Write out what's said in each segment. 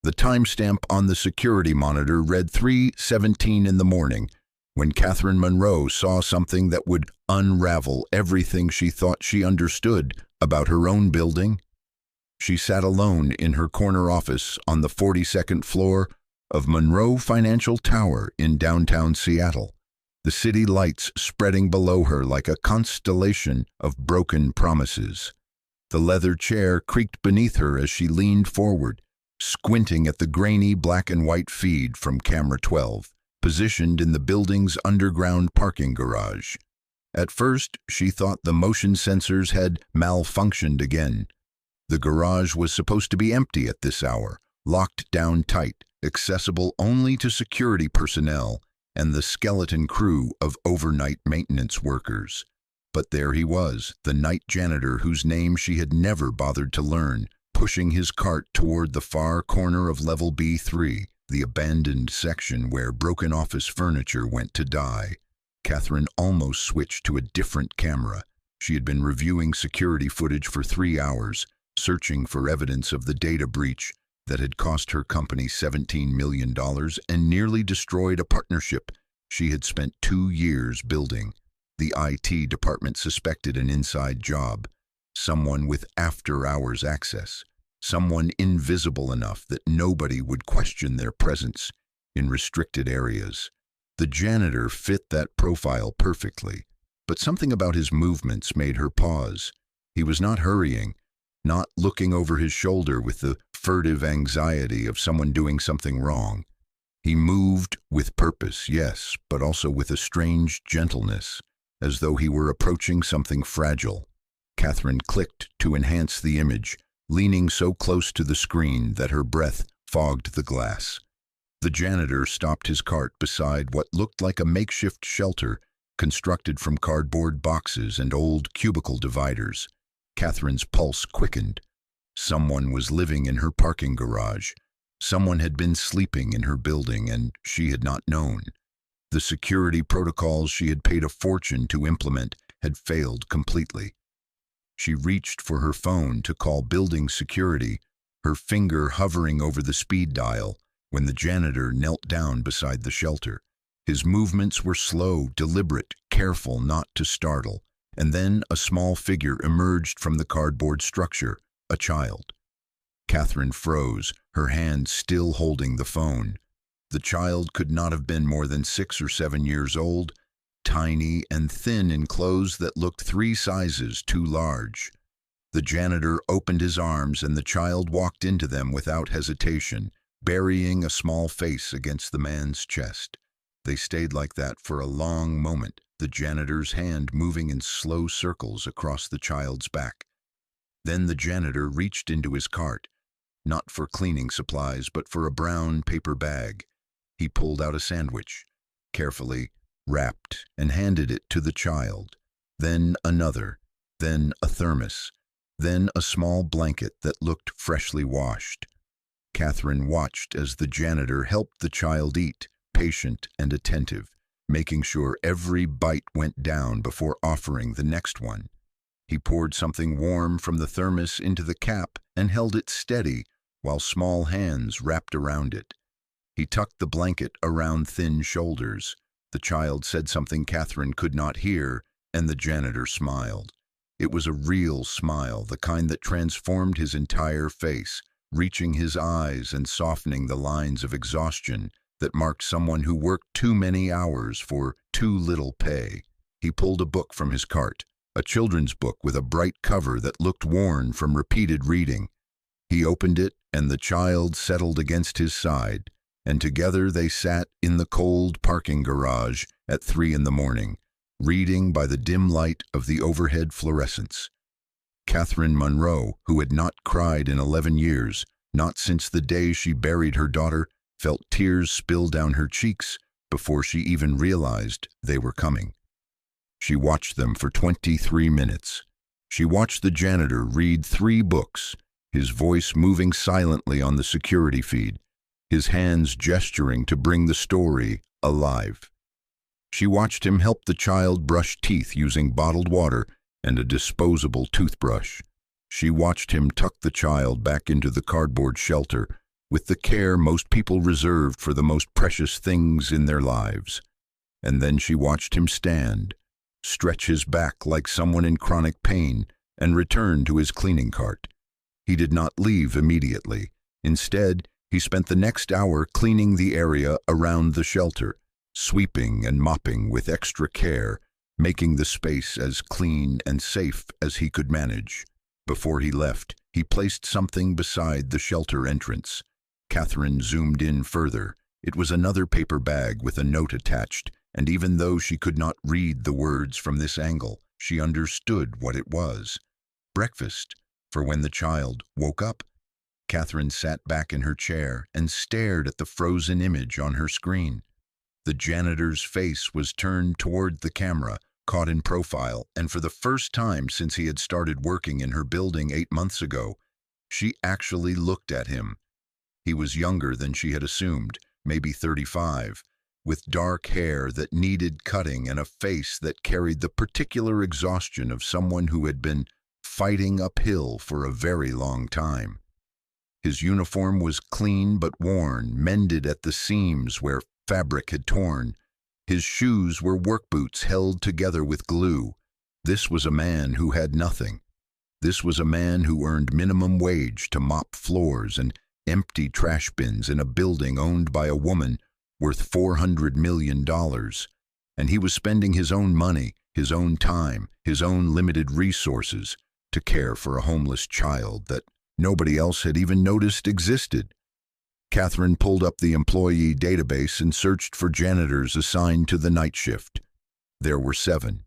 The timestamp on the security monitor read 3:17 in the morning, when Catherine Monroe saw something that would unravel everything she thought she understood about her own building. She sat alone in her corner office on the 42nd floor of Monroe Financial Tower in downtown Seattle, the city lights spreading below her like a constellation of broken promises. The leather chair creaked beneath her as she leaned forward, squinting at the grainy black and white feed from camera 12, positioned in the building's underground parking garage. At first, she thought the motion sensors had malfunctioned again. The garage was supposed to be empty at this hour, locked down tight, accessible only to security personnel and the skeleton crew of overnight maintenance workers. But there he was, the night janitor whose name she had never bothered to learn, pushing his cart toward the far corner of level B3, the abandoned section where broken office furniture went to die. Catherine almost switched to a different camera. She had been reviewing security footage for 3 hours, searching for evidence of the data breach that had cost her company $17 million and nearly destroyed a partnership she had spent 2 years building. The IT department suspected an inside job, someone with after-hours access, someone invisible enough that nobody would question their presence in restricted areas. The janitor fit that profile perfectly, but something about his movements made her pause. He was not hurrying, not looking over his shoulder with the furtive anxiety of someone doing something wrong. He moved with purpose, yes, but also with a strange gentleness, as though he were approaching something fragile. Catherine clicked to enhance the image, leaning so close to the screen that her breath fogged the glass. The janitor stopped his cart beside what looked like a makeshift shelter constructed from cardboard boxes and old cubicle dividers. Catherine's pulse quickened. Someone was living in her parking garage. Someone had been sleeping in her building, and she had not known. The security protocols she had paid a fortune to implement had failed completely. She reached for her phone to call building security, her finger hovering over the speed dial, when the janitor knelt down beside the shelter. His movements were slow, deliberate, careful not to startle. And then a small figure emerged from the cardboard structure, a child. Catherine froze, her hand still holding the phone. The child could not have been more than 6 or 7 years old, tiny and thin in clothes that looked 3 sizes too large. The janitor opened his arms and the child walked into them without hesitation, burying a small face against the man's chest. They stayed like that for a long moment, the janitor's hand moving in slow circles across the child's back. Then the janitor reached into his cart, not for cleaning supplies, but for a brown paper bag. He pulled out a sandwich, carefully wrapped, and handed it to the child. Then another, then a thermos, then a small blanket that looked freshly washed. Catherine watched as the janitor helped the child eat, patient and attentive, making sure every bite went down before offering the next one. He poured something warm from the thermos into the cap and held it steady while small hands wrapped around it. He tucked the blanket around thin shoulders. The child said something Catherine could not hear, and the janitor smiled. It was a real smile, the kind that transformed his entire face, reaching his eyes and softening the lines of exhaustion that marked someone who worked too many hours for too little pay. He pulled a book from his cart, a children's book with a bright cover that looked worn from repeated reading. He opened it, and the child settled against his side, and together they sat in the cold parking garage at 3 in the morning, reading by the dim light of the overhead fluorescents. Catherine Monroe, who had not cried in 11 years, not since the day she buried her daughter, felt tears spill down her cheeks before she even realized they were coming. She watched them for 23 minutes. She watched the janitor read 3 books, his voice moving silently on the security feed, his hands gesturing to bring the story alive. She watched him help the child brush teeth using bottled water and a disposable toothbrush. She watched him tuck the child back into the cardboard shelter, with the care most people reserved for the most precious things in their lives. And then she watched him stand, stretch his back like someone in chronic pain, and return to his cleaning cart. He did not leave immediately. Instead, he spent the next hour cleaning the area around the shelter, sweeping and mopping with extra care, making the space as clean and safe as he could manage. Before he left, he placed something beside the shelter entrance. Catherine zoomed in further. It was another paper bag with a note attached, and even though she could not read the words from this angle, she understood what it was. Breakfast, for when the child woke up. Catherine sat back in her chair and stared at the frozen image on her screen. The janitor's face was turned toward the camera, caught in profile, and for the first time since he had started working in her building 8 months ago, she actually looked at him. He was younger than she had assumed, maybe 35, with dark hair that needed cutting and a face that carried the particular exhaustion of someone who had been fighting uphill for a very long time. His uniform was clean but worn, mended at the seams where fabric had torn. His shoes were work boots held together with glue. This was a man who had nothing. This was a man who earned minimum wage to mop floors and empty trash bins in a building owned by a woman worth $400 million. And he was spending his own money, his own time, his own limited resources to care for a homeless child that nobody else had even noticed existed. Catherine pulled up the employee database and searched for janitors assigned to the night shift. There were 7.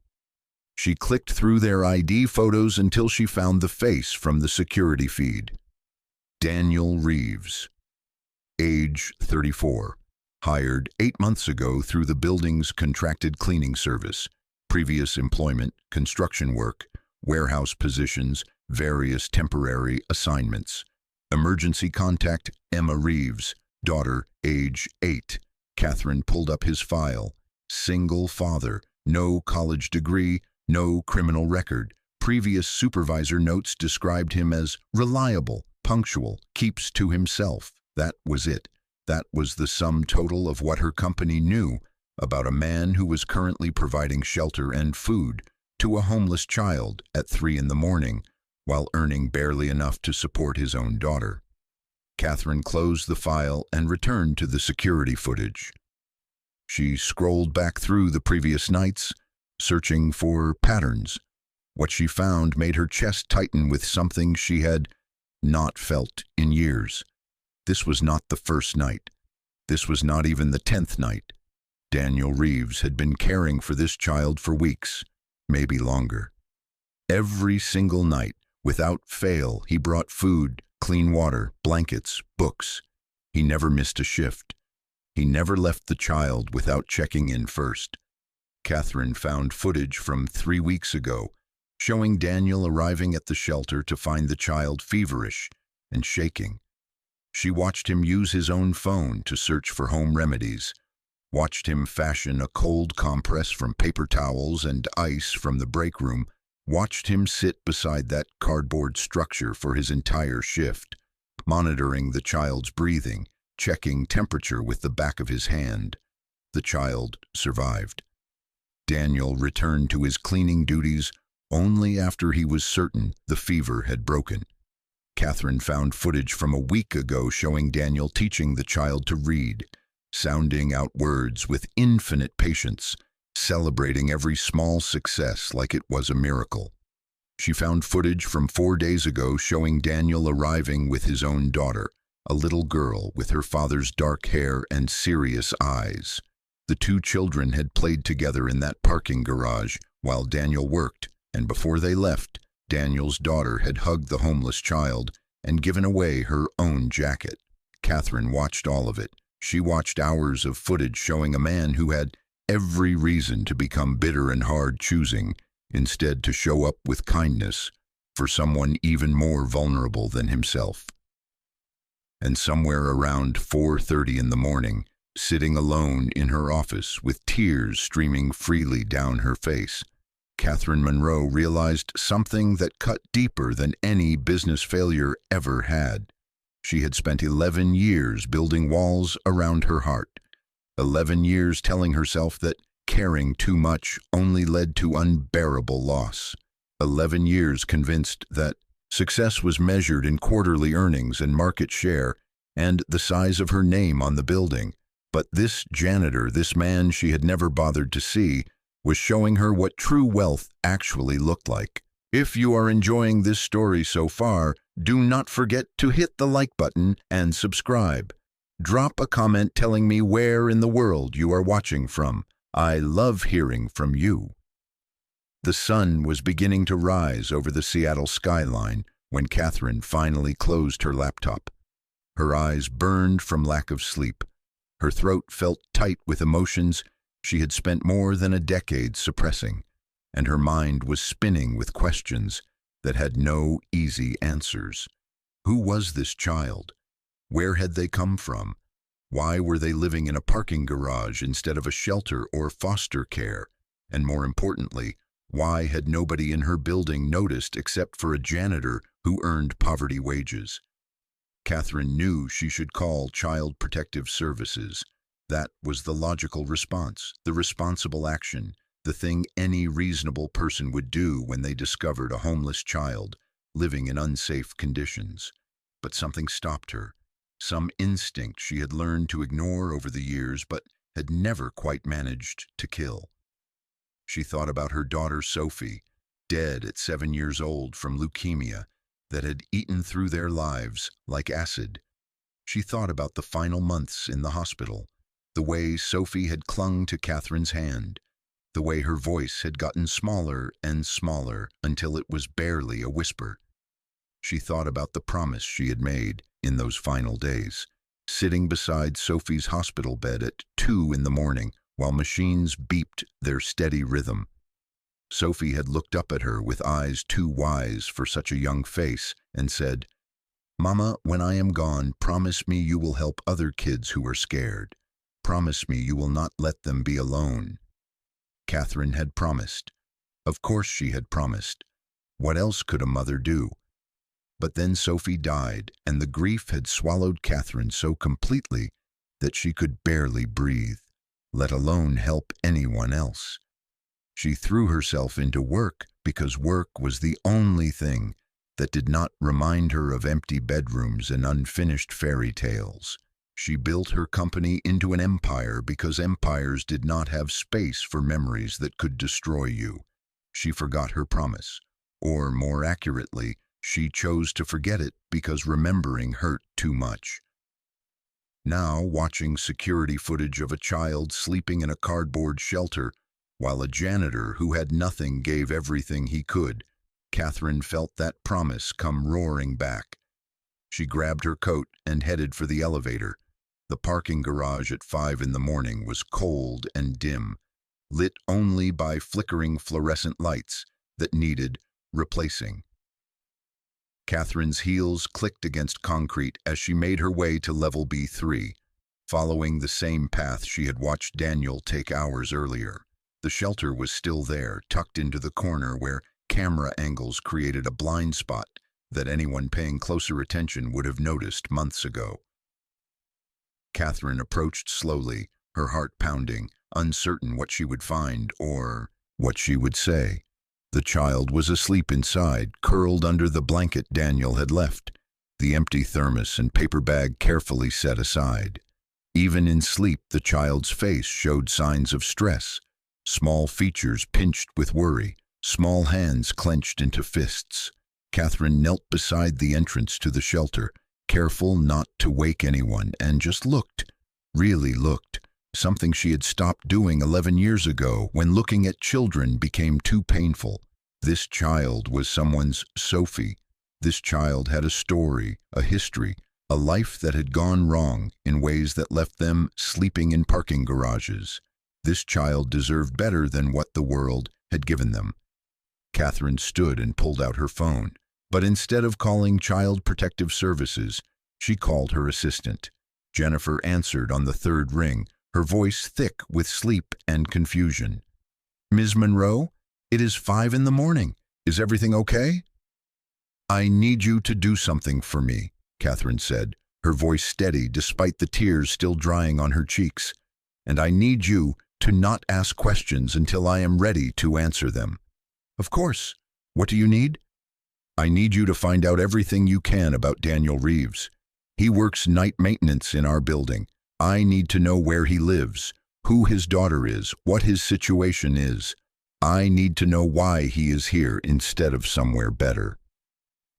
She clicked through their ID photos until she found the face from the security feed. Daniel Reeves, age 34, hired 8 months ago through the building's contracted cleaning service. Previous employment, construction work, warehouse positions, various temporary assignments. Emergency contact, Emma Reeves, daughter, age 8. Catherine pulled up his file. Single father, no college degree, no criminal record. Previous supervisor notes described him as reliable, punctual, keeps to himself. That was it. That was the sum total of what her company knew about a man who was currently providing shelter and food to a homeless child at 3 in the morning, while earning barely enough to support his own daughter. Catherine closed the file and returned to the security footage. She scrolled back through the previous nights, searching for patterns. What she found made her chest tighten with something she had not felt in years. This was not the first night. This was not even the 10th night. Daniel Reeves had been caring for this child for weeks, maybe longer. Every single night, without fail, he brought food, clean water, blankets, books. He never missed a shift. He never left the child without checking in first. Catherine found footage from 3 weeks ago, showing Daniel arriving at the shelter to find the child feverish and shaking. She watched him use his own phone to search for home remedies, watched him fashion a cold compress from paper towels and ice from the break room, watched him sit beside that cardboard structure for his entire shift, monitoring the child's breathing, checking temperature with the back of his hand. The child survived. Daniel returned to his cleaning duties only after he was certain the fever had broken. Catherine found footage from a week ago showing Daniel teaching the child to read, sounding out words with infinite patience, celebrating every small success like it was a miracle. She found footage from 4 days ago showing Daniel arriving with his own daughter, a little girl with her father's dark hair and serious eyes. The 2 children had played together in that parking garage while Daniel worked, and before they left, Daniel's daughter had hugged the homeless child and given away her own jacket. Catherine watched all of it. She watched hours of footage showing a man who had every reason to become bitter and hard, choosing instead to show up with kindness for someone even more vulnerable than himself. And somewhere around 4:30 in the morning, sitting alone in her office with tears streaming freely down her face, Catherine Monroe realized something that cut deeper than any business failure ever had. She had spent 11 years building walls around her heart, 11 years telling herself that caring too much only led to unbearable loss, 11 years convinced that success was measured in quarterly earnings and market share and the size of her name on the building. But this janitor, this man she had never bothered to see, was showing her what true wealth actually looked like. If you are enjoying this story so far, do not forget to hit the like button and subscribe. Drop a comment telling me where in the world you are watching from. I love hearing from you. The sun was beginning to rise over the Seattle skyline when Catherine finally closed her laptop. Her eyes burned from lack of sleep. Her throat felt tight with emotions she had spent more than a decade suppressing, and her mind was spinning with questions that had no easy answers. Who was this child? Where had they come from? Why were they living in a parking garage instead of a shelter or foster care? And more importantly, why had nobody in her building noticed except for a janitor who earned poverty wages? Catherine knew she should call Child Protective Services. That was the logical response, the responsible action, the thing any reasonable person would do when they discovered a homeless child living in unsafe conditions. But something stopped her, some instinct she had learned to ignore over the years but had never quite managed to kill. She thought about her daughter Sophie, dead at 7 years old from leukemia that had eaten through their lives like acid. She thought about the final months in the hospital, the way Sophie had clung to Catherine's hand, the way her voice had gotten smaller and smaller until it was barely a whisper. She thought about the promise she had made in those final days, sitting beside Sophie's hospital bed at 2 in the morning while machines beeped their steady rhythm. Sophie had looked up at her with eyes too wise for such a young face and said, "Mama, when I am gone, promise me you will help other kids who are scared. Promise me you will not let them be alone." Catherine had promised. Of course she had promised. What else could a mother do? But then Sophie died, and the grief had swallowed Catherine so completely that she could barely breathe, let alone help anyone else. She threw herself into work because work was the only thing that did not remind her of empty bedrooms and unfinished fairy tales. She built her company into an empire because empires did not have space for memories that could destroy you. She forgot her promise, or more accurately, she chose to forget it because remembering hurt too much. Now, watching security footage of a child sleeping in a cardboard shelter while a janitor who had nothing gave everything he could, Catherine felt that promise come roaring back. She grabbed her coat and headed for the elevator. The parking garage at 5 in the morning was cold and dim, lit only by flickering fluorescent lights that needed replacing. Catherine's heels clicked against concrete as she made her way to level B3, following the same path she had watched Daniel take hours earlier. The shelter was still there, tucked into the corner where camera angles created a blind spot that anyone paying closer attention would have noticed months ago. Catherine approached slowly, her heart pounding, uncertain what she would find or what she would say. The child was asleep inside, curled under the blanket Daniel had left, the empty thermos and paper bag carefully set aside. Even in sleep, the child's face showed signs of stress, small features pinched with worry, small hands clenched into fists. Catherine knelt beside the entrance to the shelter, careful not to wake anyone, and just looked, really looked, something she had stopped doing 11 years ago when looking at children became too painful. This child was someone's Sophie. This child had a story, a history, a life that had gone wrong in ways that left them sleeping in parking garages. This child deserved better than what the world had given them. Catherine stood and pulled out her phone, but instead of calling Child Protective Services, she called her assistant. Jennifer answered on the third ring, her voice thick with sleep and confusion. "Ms. Monroe, it is 5 in the morning. Is everything okay?" "I need you to do something for me," Catherine said, her voice steady despite the tears still drying on her cheeks. "And I need you to not ask questions until I am ready to answer them." "Of course. What do you need?" "I need you to find out everything you can about Daniel Reeves. He works night maintenance in our building. I need to know where he lives, who his daughter is, what his situation is. I need to know why he is here instead of somewhere better."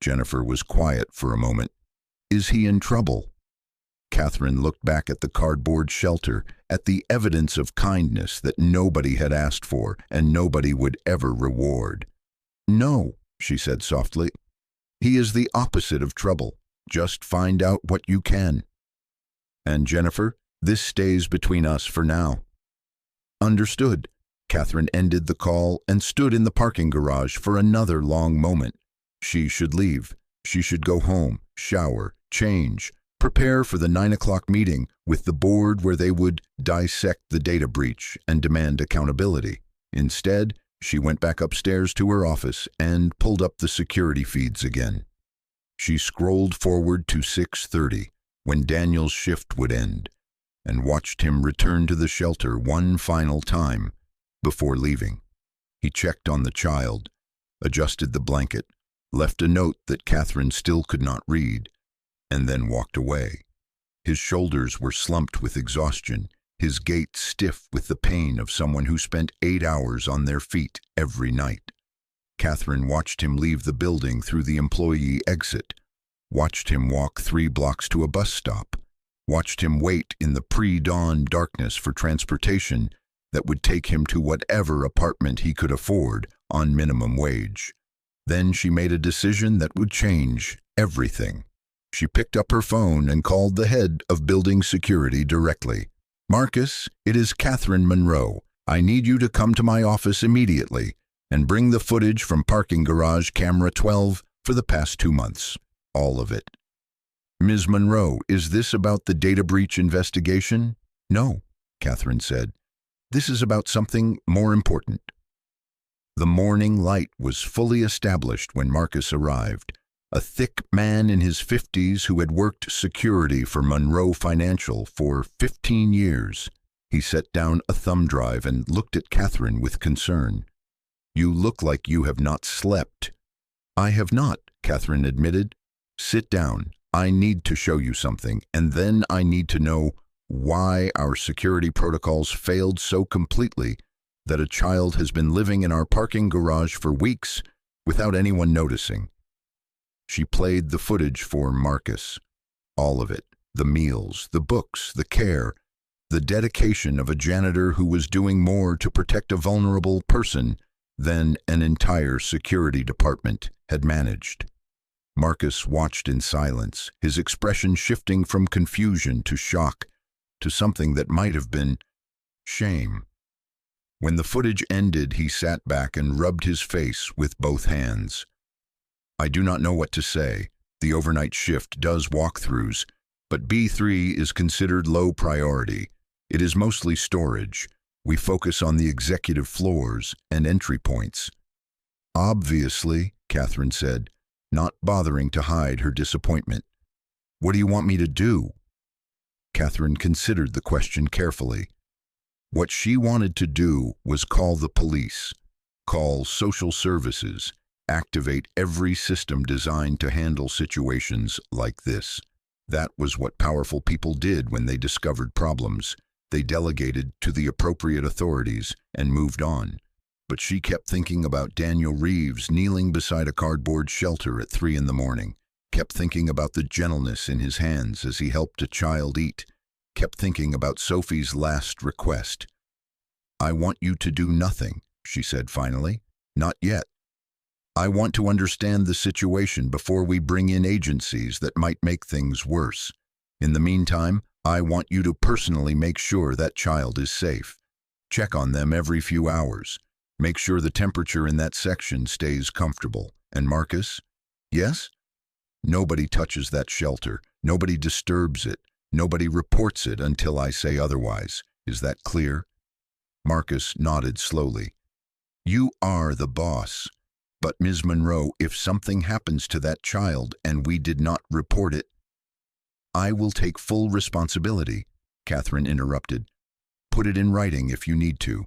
Jennifer was quiet for a moment. "Is he in trouble?" Catherine looked back at the cardboard shelter, at the evidence of kindness that nobody had asked for and nobody would ever reward. "No," she said softly. "He is the opposite of trouble. Just find out what you can. And Jennifer, this stays between us for now." "Understood." Catherine ended the call and stood in the parking garage for another long moment. She should leave. She should go home, shower, change, prepare for the 9 o'clock meeting with the board where they would dissect the data breach and demand accountability. Instead, she went back upstairs to her office and pulled up the security feeds again. She scrolled forward to 6:30, when Daniel's shift would end, and watched him return to the shelter one final time before leaving. He checked on the child, adjusted the blanket, left a note that Catherine still could not read, and then walked away. His shoulders were slumped with exhaustion, his gait stiff with the pain of someone who spent 8 hours on their feet every night. Catherine watched him leave the building through the employee exit, watched him walk 3 blocks to a bus stop, watched him wait in the pre-dawn darkness for transportation that would take him to whatever apartment he could afford on minimum wage. Then she made a decision that would change everything. She picked up her phone and called the head of building security directly. "Marcus, it is Catherine Monroe. I need you to come to my office immediately and bring the footage from parking garage camera 12 for the past 2 months. All of it." "Ms. Monroe, is this about the data breach investigation?" "No," Catherine said. "This is about something more important." The morning light was fully established when Marcus arrived, a thick man in his 50s who had worked security for Monroe Financial for 15 years. He set down a thumb drive and looked at Catherine with concern. "You look like you have not slept." "I have not," Catherine admitted. "Sit down. I need to show you something, and then I need to know why our security protocols failed so completely that a child has been living in our parking garage for weeks without anyone noticing." She played the footage for Marcus. All of it. The meals, the books, the care, the dedication of a janitor who was doing more to protect a vulnerable person than an entire security department had managed. Marcus watched in silence, his expression shifting from confusion to shock to something that might have been shame. When the footage ended, he sat back and rubbed his face with both hands. "I do not know what to say. The overnight shift does walkthroughs, but B3 is considered low priority. It is mostly storage. We focus on the executive floors and entry points." "Obviously," Catherine said, not bothering to hide her disappointment. "What do you want me to do?" Catherine considered the question carefully. What she wanted to do was call the police, call social services, activate every system designed to handle situations like this. That was what powerful people did when they discovered problems. They delegated to the appropriate authorities and moved on. But she kept thinking about Daniel Reeves kneeling beside a cardboard shelter at 3 a.m, kept thinking about the gentleness in his hands as he helped a child eat, kept thinking about Sophie's last request. "I want you to do nothing," she said finally. "Not yet. I want to understand the situation before we bring in agencies that might make things worse. In the meantime, I want you to personally make sure that child is safe. Check on them every few hours. Make sure the temperature in that section stays comfortable. And Marcus?" "Yes?" "Nobody touches that shelter. Nobody disturbs it. Nobody reports it until I say otherwise. Is that clear?" Marcus nodded slowly. "You are the boss. But Ms. Monroe, if something happens to that child and we did not report it, I will take full responsibility, Catherine interrupted. Put it in writing if you need to,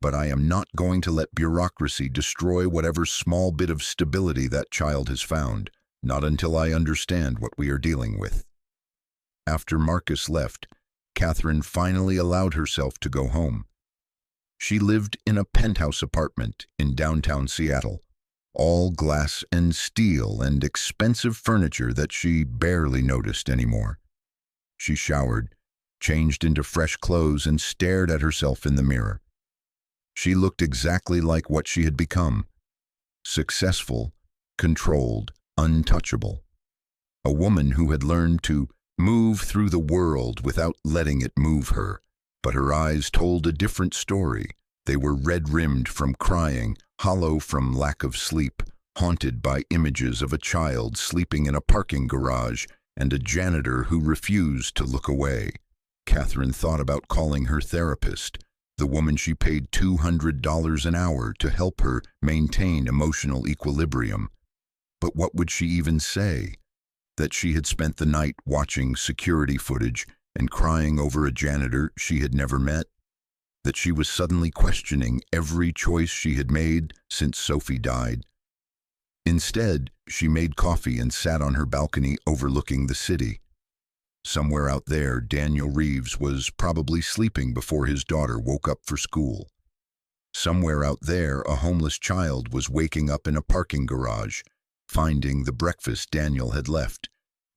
but I am not going to let bureaucracy destroy whatever small bit of stability that child has found, not until I understand what we are dealing with. After Marcus left, Catherine finally allowed herself to go home. She lived in a penthouse apartment in downtown Seattle, all glass and steel and expensive furniture that she barely noticed anymore. She showered, changed into fresh clothes, and stared at herself in the mirror. She looked exactly like what she had become: successful, controlled, untouchable. A woman who had learned to move through the world without letting it move her. But her eyes told a different story. They were red-rimmed from crying, hollow from lack of sleep, haunted by images of a child sleeping in a parking garage and a janitor who refused to look away. Catherine thought about calling her therapist, the woman she paid $200 an hour to help her maintain emotional equilibrium. But what would she even say? That she had spent the night watching security footage and crying over a janitor she had never met? That she was suddenly questioning every choice she had made since Sophie died? Instead, she made coffee and sat on her balcony overlooking the city. Somewhere out there, Daniel Reeves was probably sleeping before his daughter woke up for school. Somewhere out there, a homeless child was waking up in a parking garage, finding the breakfast Daniel had left,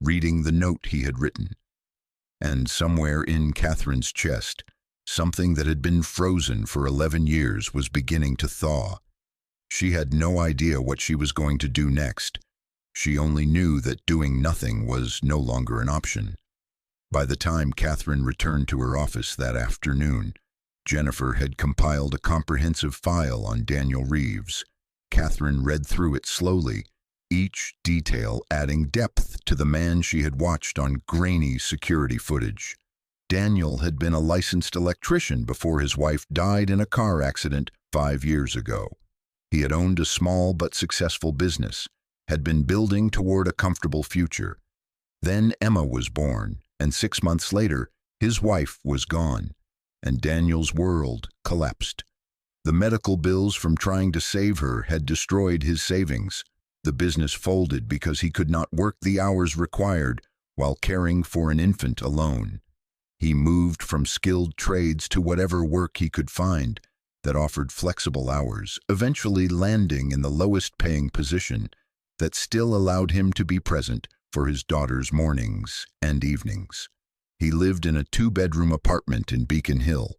reading the note he had written. And somewhere in Catherine's chest, something that had been frozen for 11 years was beginning to thaw. She had no idea what she was going to do next. She only knew that doing nothing was no longer an option. By the time Catherine returned to her office that afternoon, Jennifer had compiled a comprehensive file on Daniel Reeves. Catherine read through it slowly, each detail adding depth to the man she had watched on grainy security footage. Daniel had been a licensed electrician before his wife died in a car accident 5 years ago. He had owned a small but successful business, had been building toward a comfortable future. Then Emma was born, and 6 months later, his wife was gone, and Daniel's world collapsed. The medical bills from trying to save her had destroyed his savings. The business folded because he could not work the hours required while caring for an infant alone. He moved from skilled trades to whatever work he could find that offered flexible hours, eventually landing in the lowest-paying position that still allowed him to be present for his daughter's mornings and evenings. He lived in a 2-bedroom apartment in Beacon Hill,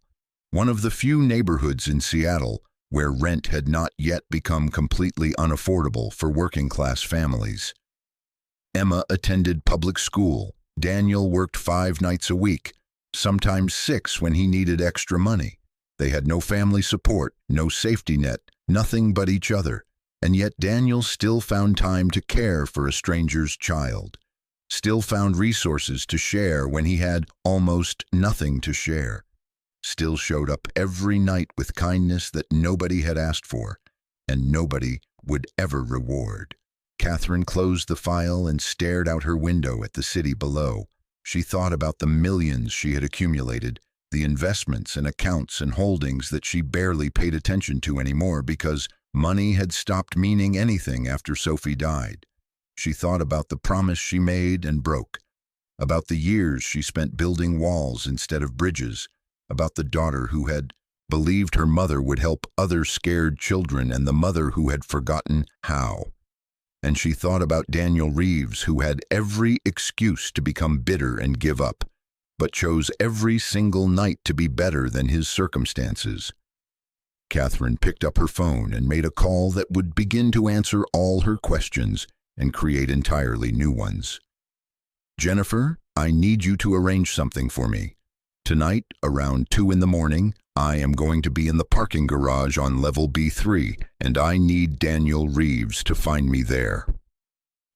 one of the few neighborhoods in Seattle where rent had not yet become completely unaffordable for working-class families. Emma attended public school. Daniel worked 5 nights a week, sometimes 6 when he needed extra money. They had no family support, no safety net, nothing but each other. And yet Daniel still found time to care for a stranger's child, still found resources to share when he had almost nothing to share, still showed up every night with kindness that nobody had asked for and nobody would ever reward. Catherine closed the file and stared out her window at the city below. She thought about the millions she had accumulated, the investments and accounts and holdings that she barely paid attention to anymore because money had stopped meaning anything after Sophie died. She thought about the promise she made and broke, about the years she spent building walls instead of bridges, about the daughter who had believed her mother would help other scared children and the mother who had forgotten how. And she thought about Daniel Reeves, who had every excuse to become bitter and give up, but chose every single night to be better than his circumstances. Catherine picked up her phone and made a call that would begin to answer all her questions and create entirely new ones. Jennifer, I need you to arrange something for me. Tonight, around 2 in the morning, I am going to be in the parking garage on level B3, and I need Daniel Reeves to find me there.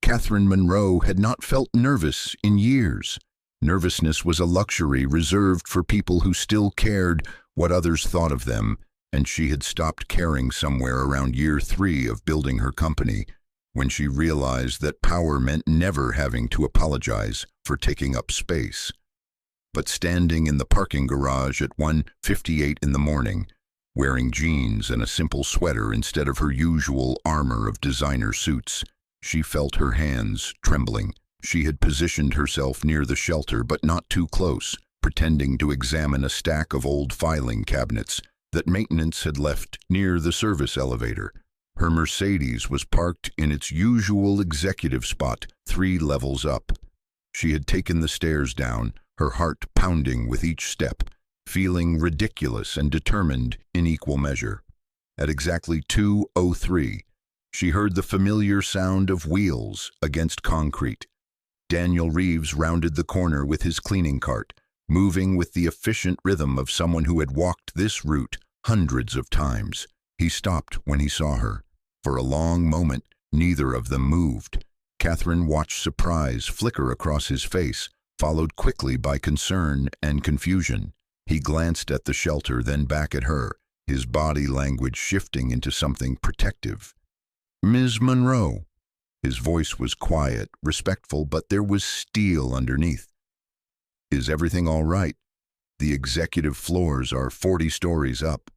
Catherine Monroe had not felt nervous in years. Nervousness was a luxury reserved for people who still cared what others thought of them, and she had stopped caring somewhere around year 3 of building her company, when she realized that power meant never having to apologize for taking up space. But standing in the parking garage at 1:58 in the morning, wearing jeans and a simple sweater instead of her usual armor of designer suits, she felt her hands trembling. She had positioned herself near the shelter, but not too close, pretending to examine a stack of old filing cabinets that maintenance had left near the service elevator. Her Mercedes was parked in its usual executive spot 3 levels up. She had taken the stairs down, her heart pounding with each step, feeling ridiculous and determined in equal measure. At exactly 2:03, she heard the familiar sound of wheels against concrete. Daniel Reeves rounded the corner with his cleaning cart, moving with the efficient rhythm of someone who had walked this route hundreds of times. He stopped when he saw her. For a long moment, neither of them moved. Catherine watched surprise flicker across his face, followed quickly by concern and confusion. He glanced at the shelter, then back at her, his body language shifting into something protective. "Ms. Monroe." His voice was quiet, respectful, but there was steel underneath. "Is everything all right? The executive floors are 40 stories up."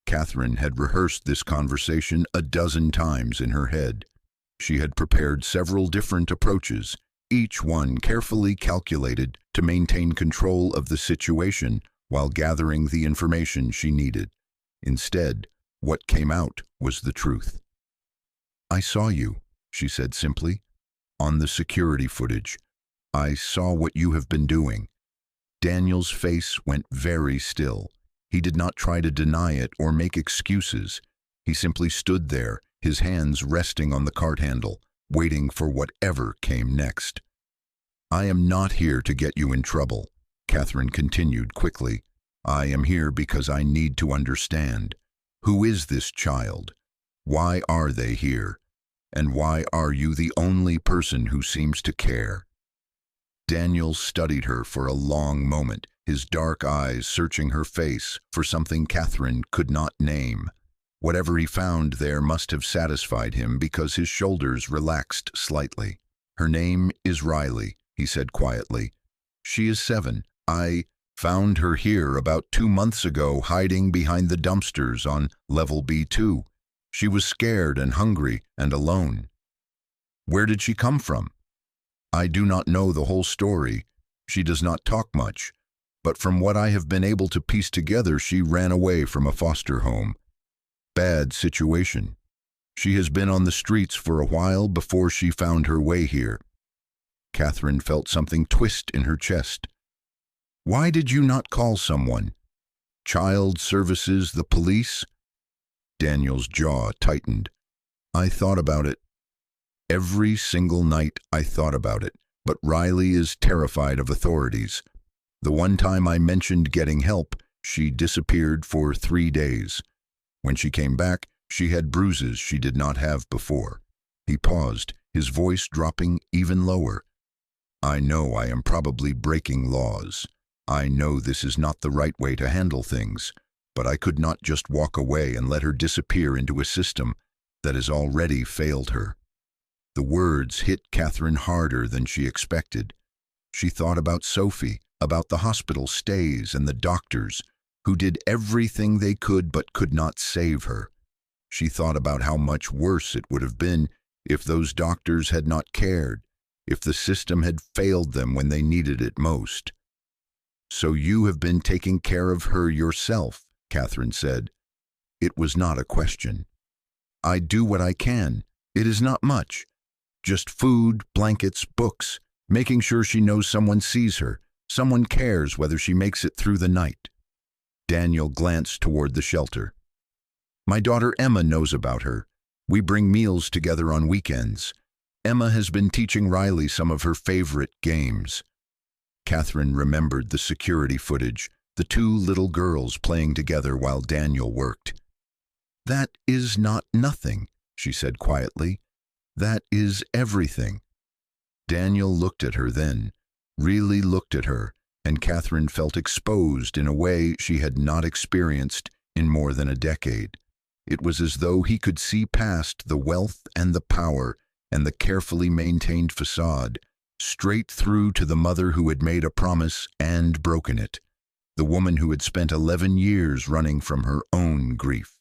Catherine had rehearsed this conversation a dozen times in her head. She had prepared several different approaches, each one carefully calculated to maintain control of the situation while gathering the information she needed. Instead, what came out was the truth. "I saw you," she said simply. "On the security footage. I saw what you have been doing." Daniel's face went very still. He did not try to deny it or make excuses. He simply stood there, his hands resting on the cart handle, waiting for whatever came next. "I am not here to get you in trouble," Catherine continued quickly. "I am here because I need to understand. Who is this child? Why are they here? And why are you the only person who seems to care?" Daniel studied her for a long moment, his dark eyes searching her face for something Catherine could not name. Whatever he found there must have satisfied him because his shoulders relaxed slightly. "Her name is Riley," he said quietly. "She is 7. I found her here about 2 months ago, hiding behind the dumpsters on level B2. She was scared and hungry and alone." "Where did she come from?" "I do not know the whole story. She does not talk much. But from what I have been able to piece together, she ran away from a foster home. Bad situation. She has been on the streets for a while before she found her way here." Catherine felt something twist in her chest. "Why did you not call someone? Child services, the police?" Daniel's jaw tightened. "I thought about it. Every single night I thought about it, but Riley is terrified of authorities. The one time I mentioned getting help, she disappeared for 3 days. When she came back, she had bruises she did not have before." He paused, his voice dropping even lower. "I know I am probably breaking laws. I know this is not the right way to handle things, but I could not just walk away and let her disappear into a system that has already failed her." The words hit Catherine harder than she expected. She thought about Sophie, about the hospital stays and the doctors who did everything they could but could not save her. She thought about how much worse it would have been if those doctors had not cared, if the system had failed them when they needed it most. "So you have been taking care of her yourself," Catherine said. It was not a question. "I do what I can. It is not much. Just food, blankets, books, making sure she knows someone sees her, someone cares whether she makes it through the night." Daniel glanced toward the shelter. "My daughter Emma knows about her. We bring meals together on weekends. Emma has been teaching Riley some of her favorite games." Catherine remembered the security footage, the 2 little girls playing together while Daniel worked. "That is not nothing," she said quietly. "That is everything." Daniel looked at her then, really looked at her, and Catherine felt exposed in a way she had not experienced in more than a decade. It was as though he could see past the wealth and the power and the carefully maintained facade, straight through to the mother who had made a promise and broken it, the woman who had spent 11 years running from her own grief.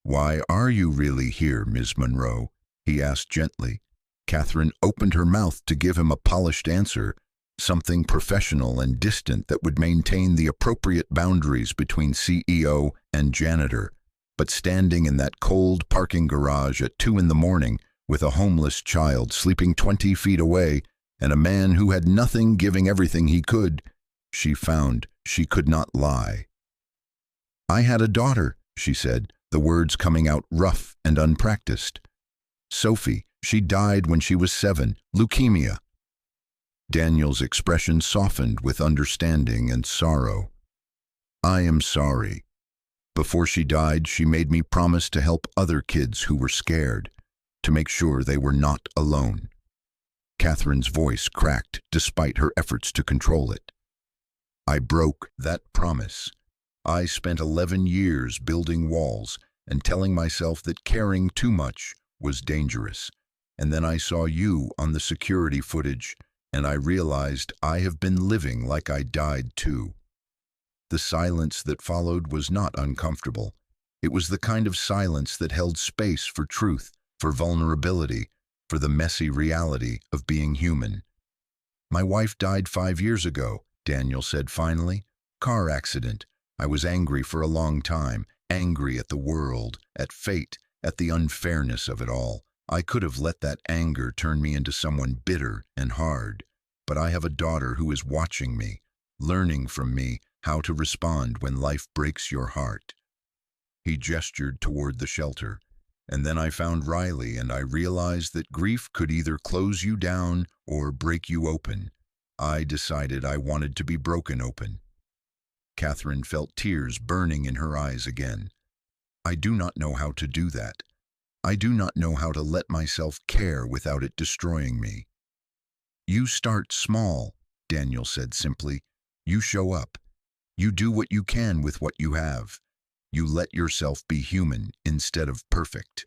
"Why are you really here, Ms. Monroe?" he asked gently. Catherine opened her mouth to give him a polished answer, something professional and distant that would maintain the appropriate boundaries between CEO and janitor. But standing in that cold parking garage at 2 in the morning, with a homeless child sleeping 20 feet away, and a man who had nothing giving everything he could, she found she could not lie. "I had a daughter," she said, the words coming out rough and unpracticed. "Sophie, she died when she was 7, leukemia." Daniel's expression softened with understanding and sorrow. "I am sorry. Before she died, she made me promise to help other kids who were scared, to make sure they were not alone." Catherine's voice cracked despite her efforts to control it. "I broke that promise. I spent 11 years building walls and telling myself that caring too much was dangerous. And then I saw you on the security footage, and I realized I have been living like I died too." The silence that followed was not uncomfortable. It was the kind of silence that held space for truth, for vulnerability, for the messy reality of being human. "My wife died 5 years ago," Daniel said finally. "Car accident. I was angry for a long time, angry at the world, at fate, at the unfairness of it all. I could have let that anger turn me into someone bitter and hard. But I have a daughter who is watching me, learning from me how to respond when life breaks your heart." He gestured toward the shelter. "And then I found Riley, and I realized that grief could either close you down or break you open. I decided I wanted to be broken open." Catherine felt tears burning in her eyes again. "I do not know how to do that. I do not know how to let myself care without it destroying me." "You start small," Daniel said simply. "You show up. You do what you can with what you have. You let yourself be human instead of perfect."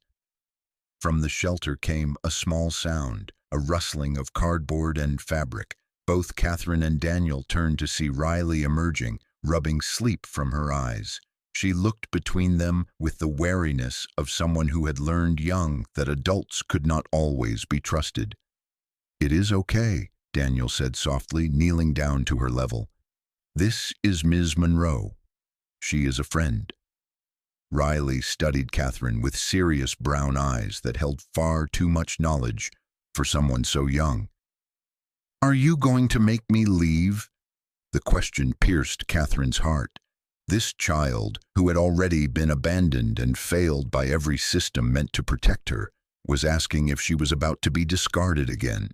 From the shelter came a small sound, a rustling of cardboard and fabric. Both Catherine and Daniel turned to see Riley emerging, rubbing sleep from her eyes. She looked between them with the wariness of someone who had learned young that adults could not always be trusted. "It is okay," Daniel said softly, kneeling down to her level. "This is Ms. Monroe. She is a friend." Riley studied Catherine with serious brown eyes that held far too much knowledge for someone so young. "Are you going to make me leave?" The question pierced Catherine's heart. This child, who had already been abandoned and failed by every system meant to protect her, was asking if she was about to be discarded again.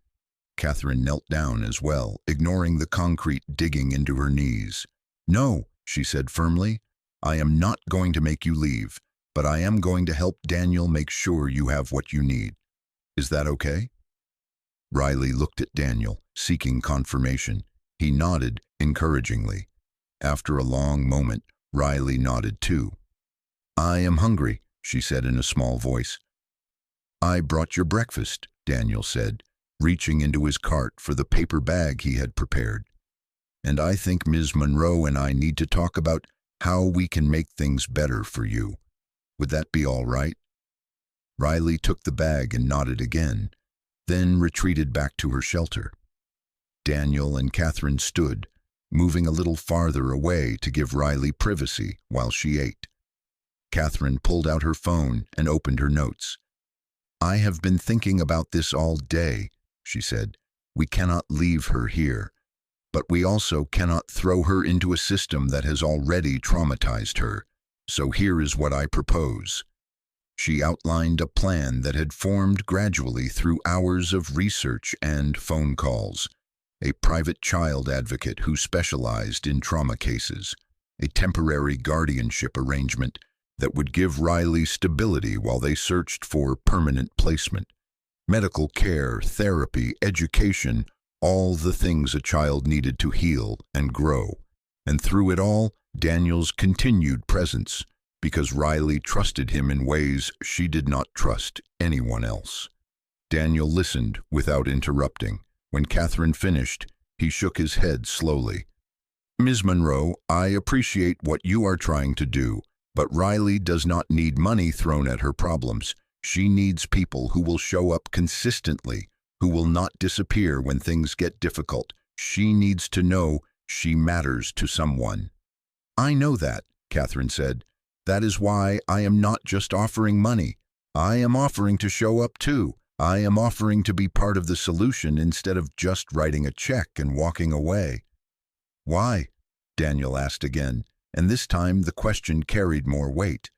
Catherine knelt down as well, ignoring the concrete digging into her knees. "No," she said firmly, "I am not going to make you leave, but I am going to help Daniel make sure you have what you need. Is that okay?" Riley looked at Daniel, seeking confirmation. He nodded encouragingly. After a long moment, Riley nodded too. "I am hungry," she said in a small voice. "I brought your breakfast," Daniel said, reaching into his cart for the paper bag he had prepared. "And I think Ms. Monroe and I need to talk about how we can make things better for you. Would that be all right?" Riley took the bag and nodded again, then retreated back to her shelter. Daniel and Catherine stood, moving a little farther away to give Riley privacy while she ate. Catherine pulled out her phone and opened her notes. "I have been thinking about this all day," she said. "We cannot leave her here, but we also cannot throw her into a system that has already traumatized her. So here is what I propose." She outlined a plan that had formed gradually through hours of research and phone calls. A private child advocate who specialized in trauma cases, a temporary guardianship arrangement that would give Riley stability while they searched for permanent placement, medical care, therapy, education, all the things a child needed to heal and grow. And through it all, Daniel's continued presence, because Riley trusted him in ways she did not trust anyone else. Daniel listened without interrupting. When Catherine finished, he shook his head slowly. "Ms. Monroe, I appreciate what you are trying to do, but Riley does not need money thrown at her problems. She needs people who will show up consistently, who will not disappear when things get difficult. She needs to know she matters to someone." "I know that," Catherine said. "That is why I am not just offering money. I am offering to show up too. I am offering to be part of the solution instead of just writing a check and walking away." "Why?" Daniel asked again, and this time the question carried more weight.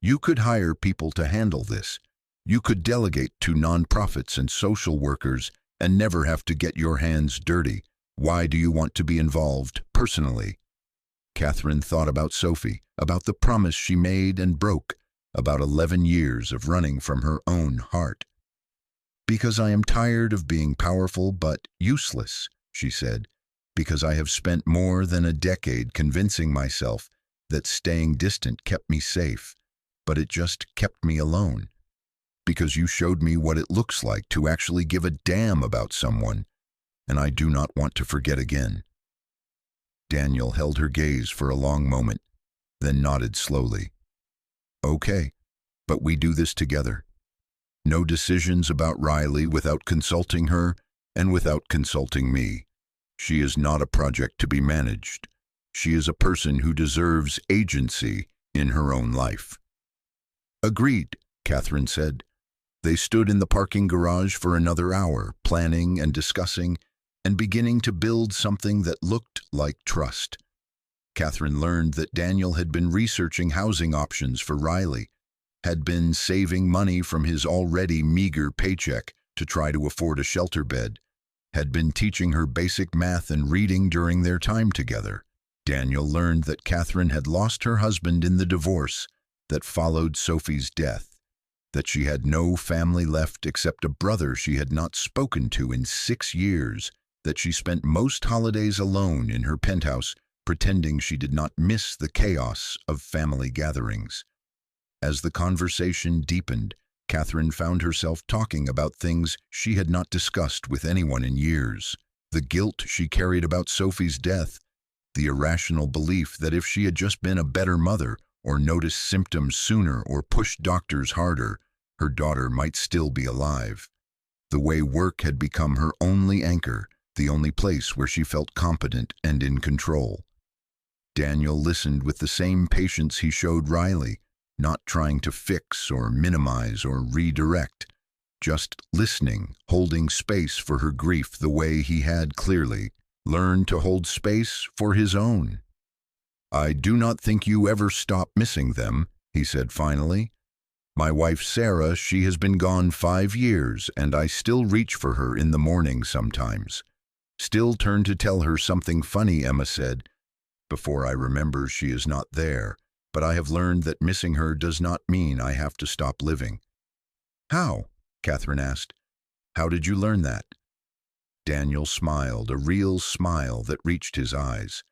"You could hire people to handle this. You could delegate to nonprofits and social workers and never have to get your hands dirty. Why do you want to be involved personally?" Catherine thought about Sophie, about the promise she made and broke, about 11 years of running from her own heart. "Because I am tired of being powerful but useless," she said. "Because I have spent more than a decade convincing myself that staying distant kept me safe, but it just kept me alone. Because you showed me what it looks like to actually give a damn about someone, and I do not want to forget again." Daniel held her gaze for a long moment, then nodded slowly. "Okay, but we do this together. No decisions about Riley without consulting her and without consulting me. She is not a project to be managed. She is a person who deserves agency in her own life." "Agreed," Catherine said. They stood in the parking garage for another hour, planning and discussing, and beginning to build something that looked like trust. Catherine learned that Daniel had been researching housing options for Riley, had been saving money from his already meager paycheck to try to afford a shelter bed, had been teaching her basic math and reading during their time together. Daniel learned that Catherine had lost her husband in the divorce that followed Sophie's death, that she had no family left except a brother she had not spoken to in 6 years, that she spent most holidays alone in her penthouse, pretending she did not miss the chaos of family gatherings. As the conversation deepened, Catherine found herself talking about things she had not discussed with anyone in years. The guilt she carried about Sophie's death, the irrational belief that if she had just been a better mother, or noticed symptoms sooner or pushed doctors harder, her daughter might still be alive. The way work had become her only anchor, the only place where she felt competent and in control. Daniel listened with the same patience he showed Riley, not trying to fix or minimize or redirect, just listening, holding space for her grief the way he had clearly learned to hold space for his own. "I do not think you ever stop missing them," he said finally. "My wife Sarah, she has been gone 5 years, and I still reach for her in the morning sometimes. Still turn to tell her something funny," Emma said, "before I remember she is not there. But I have learned that missing her does not mean I have to stop living." "How?" Catherine asked. "How did you learn that?" Daniel smiled, a real smile that reached his eyes.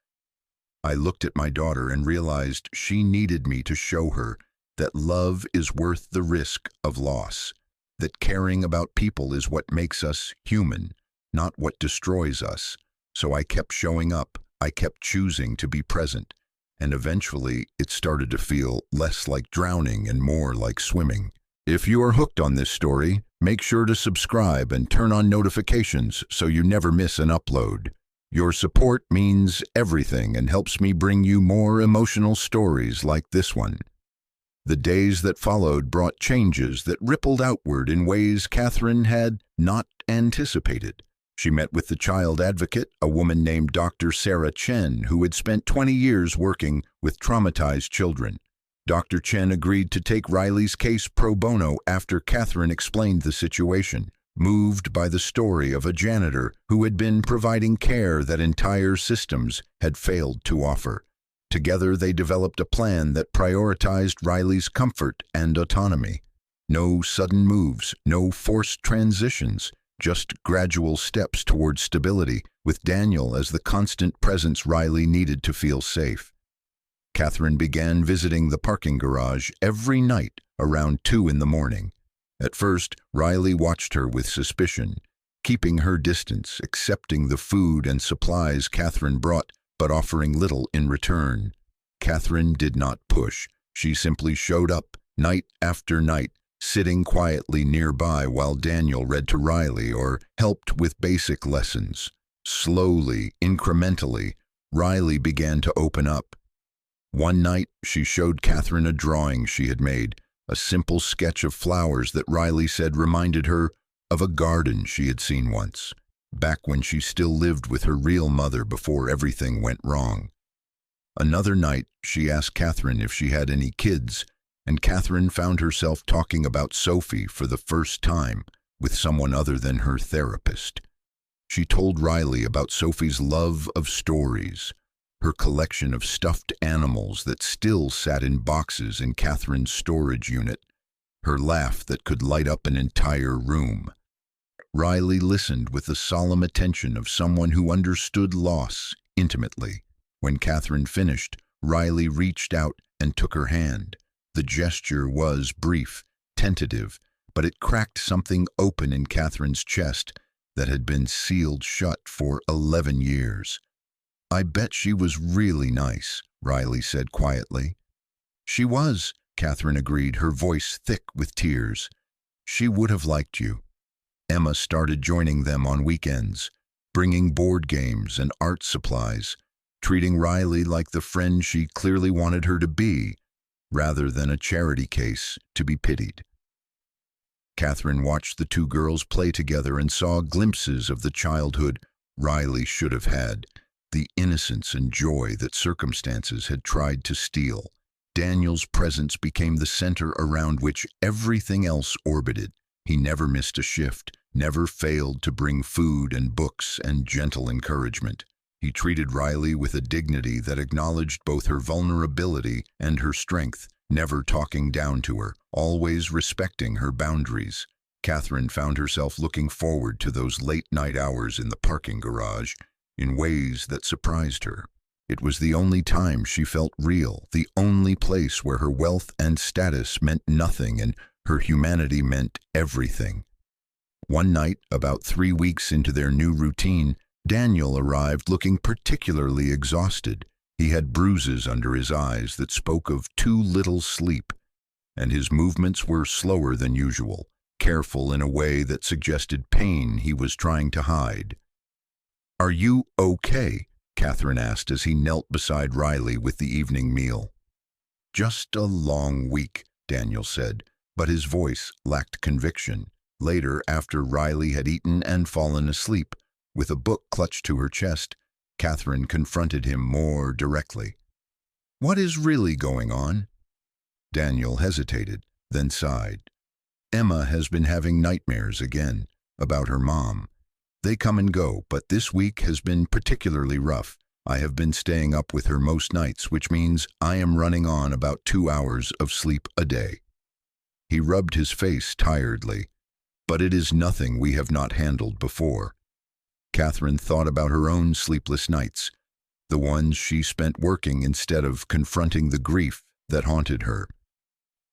"I looked at my daughter and realized she needed me to show her that love is worth the risk of loss, that caring about people is what makes us human, not what destroys us. So I kept showing up, I kept choosing to be present, and eventually it started to feel less like drowning and more like swimming." If you are hooked on this story, make sure to subscribe and turn on notifications so you never miss an upload. Your support means everything and helps me bring you more emotional stories like this one. The days that followed brought changes that rippled outward in ways Catherine had not anticipated. She met with the child advocate, a woman named Dr. Sarah Chen, who had spent 20 years working with traumatized children. Dr. Chen agreed to take Riley's case pro bono after Catherine explained the situation, moved by the story of a janitor who had been providing care that entire systems had failed to offer. Together they developed a plan that prioritized Riley's comfort and autonomy. No sudden moves, no forced transitions, just gradual steps toward stability, with Daniel as the constant presence Riley needed to feel safe. Catherine began visiting the parking garage every night around 2 in the morning. At first, Riley watched her with suspicion, keeping her distance, accepting the food and supplies Catherine brought, but offering little in return. Catherine did not push. She simply showed up, night after night, sitting quietly nearby while Daniel read to Riley or helped with basic lessons. Slowly, incrementally, Riley began to open up. One night, she showed Catherine a drawing she had made, a simple sketch of flowers that Riley said reminded her of a garden she had seen once, back when she still lived with her real mother before everything went wrong. Another night, she asked Catherine if she had any kids, and Catherine found herself talking about Sophie for the first time with someone other than her therapist. She told Riley about Sophie's love of stories, her collection of stuffed animals that still sat in boxes in Catherine's storage unit, her laugh that could light up an entire room. Riley listened with the solemn attention of someone who understood loss intimately. When Catherine finished, Riley reached out and took her hand. The gesture was brief, tentative, but it cracked something open in Catherine's chest that had been sealed shut for 11 years. "I bet she was really nice," Riley said quietly. "She was," Catherine agreed, her voice thick with tears. "She would have liked you." Emma started joining them on weekends, bringing board games and art supplies, treating Riley like the friend she clearly wanted her to be, rather than a charity case to be pitied. Catherine watched the two girls play together and saw glimpses of the childhood Riley should have had, the innocence and joy that circumstances had tried to steal. Daniel's presence became the center around which everything else orbited. He never missed a shift, never failed to bring food and books and gentle encouragement. He treated Riley with a dignity that acknowledged both her vulnerability and her strength, never talking down to her, always respecting her boundaries. Catherine found herself looking forward to those late-night hours in the parking garage in ways that surprised her. It was the only time she felt real, the only place where her wealth and status meant nothing and her humanity meant everything. One night, about 3 weeks into their new routine, Daniel arrived looking particularly exhausted. He had bruises under his eyes that spoke of too little sleep, and his movements were slower than usual, careful in a way that suggested pain he was trying to hide. "Are you okay?" Catherine asked as he knelt beside Riley with the evening meal. "Just a long week," Daniel said, but his voice lacked conviction. Later, after Riley had eaten and fallen asleep, with a book clutched to her chest, Catherine confronted him more directly. "What is really going on?" Daniel hesitated, then sighed. "Emma has been having nightmares again, about her mom. They come and go, but this week has been particularly rough. I have been staying up with her most nights, which means I am running on about 2 hours of sleep a day." He rubbed his face tiredly. "But it is nothing we have not handled before." Catherine thought about her own sleepless nights, the ones she spent working instead of confronting the grief that haunted her.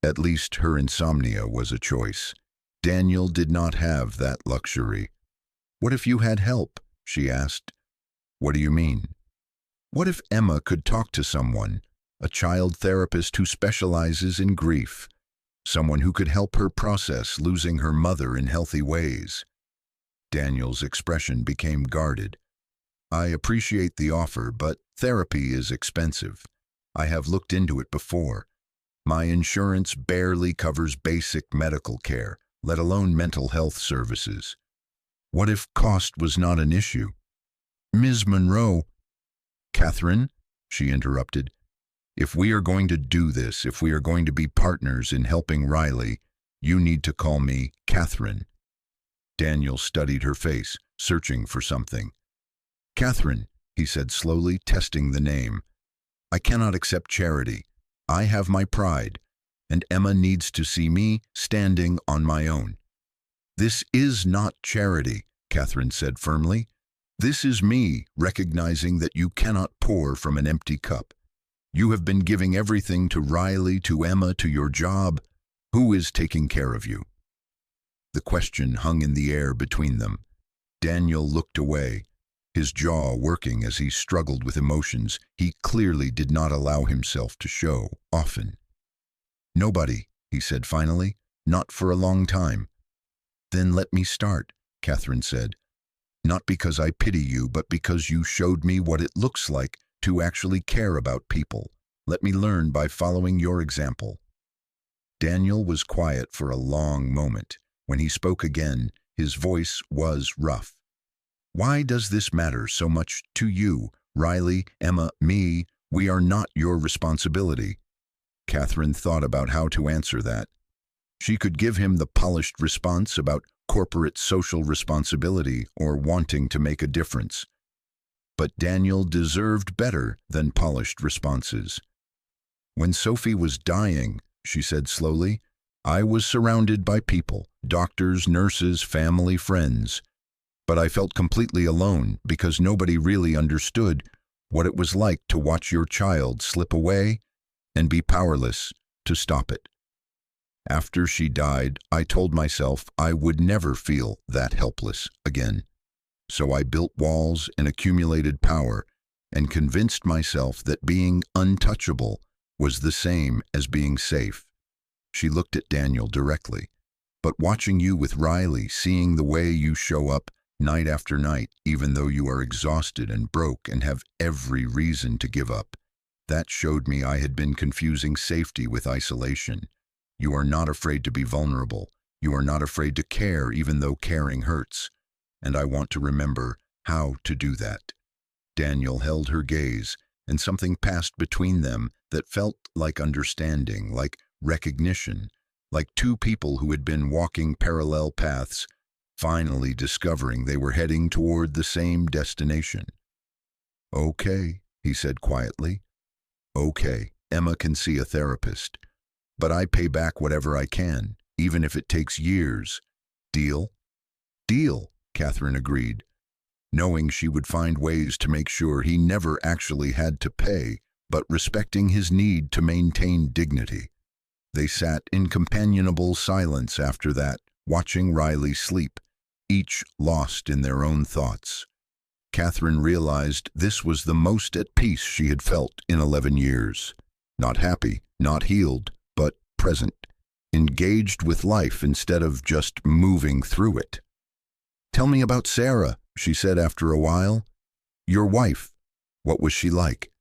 At least her insomnia was a choice. Daniel did not have that luxury. "What if you had help?" she asked. "What do you mean?" "What if Emma could talk to someone, a child therapist who specializes in grief, someone who could help her process losing her mother in healthy ways?" Daniel's expression became guarded. "I appreciate the offer, but therapy is expensive. I have looked into it before. My insurance barely covers basic medical care, let alone mental health services." "What if cost was not an issue?" "Ms. Monroe—" "Catherine," she interrupted, "if we are going to do this, if we are going to be partners in helping Riley, you need to call me Catherine." Daniel studied her face, searching for something. "Catherine," he said slowly, testing the name. "I cannot accept charity. I have my pride, and Emma needs to see me standing on my own." "This is not charity," Catherine said firmly. "This is me recognizing that you cannot pour from an empty cup. You have been giving everything to Riley, to Emma, to your job. Who is taking care of you?" The question hung in the air between them. Daniel looked away, his jaw working as he struggled with emotions he clearly did not allow himself to show often. "Nobody," he said finally, "not for a long time." "Then let me start," Catherine said. "Not because I pity you, but because you showed me what it looks like to actually care about people. Let me learn by following your example." Daniel was quiet for a long moment. When he spoke again, his voice was rough. "Why does this matter so much to you? Riley, Emma, me, we are not your responsibility." Catherine thought about how to answer that. She could give him the polished response about corporate social responsibility or wanting to make a difference. But Daniel deserved better than polished responses. "When Sophie was dying," she said slowly, "I was surrounded by people, doctors, nurses, family, friends. But I felt completely alone because nobody really understood what it was like to watch your child slip away and be powerless to stop it. After she died, I told myself I would never feel that helpless again. So I built walls and accumulated power and convinced myself that being untouchable was the same as being safe." She looked at Daniel directly. "But watching you with Riley, seeing the way you show up night after night, even though you are exhausted and broke and have every reason to give up, that showed me I had been confusing safety with isolation. You are not afraid to be vulnerable. You are not afraid to care even though caring hurts. And I want to remember how to do that." Daniel held her gaze, and something passed between them that felt like understanding, like recognition, like two people who had been walking parallel paths, finally discovering they were heading toward the same destination. "Okay," he said quietly. "Okay, Emma can see a therapist. But I pay back whatever I can, even if it takes years. Deal?" "Deal," Catherine agreed, knowing she would find ways to make sure he never actually had to pay, but respecting his need to maintain dignity. They sat in companionable silence after that, watching Riley sleep, each lost in their own thoughts. Catherine realized this was the most at peace she had felt in 11 years. Not happy, not healed, but present, engaged with life instead of just moving through it. "Tell me about Sarah," she said after a while. "Your wife. What was she like?"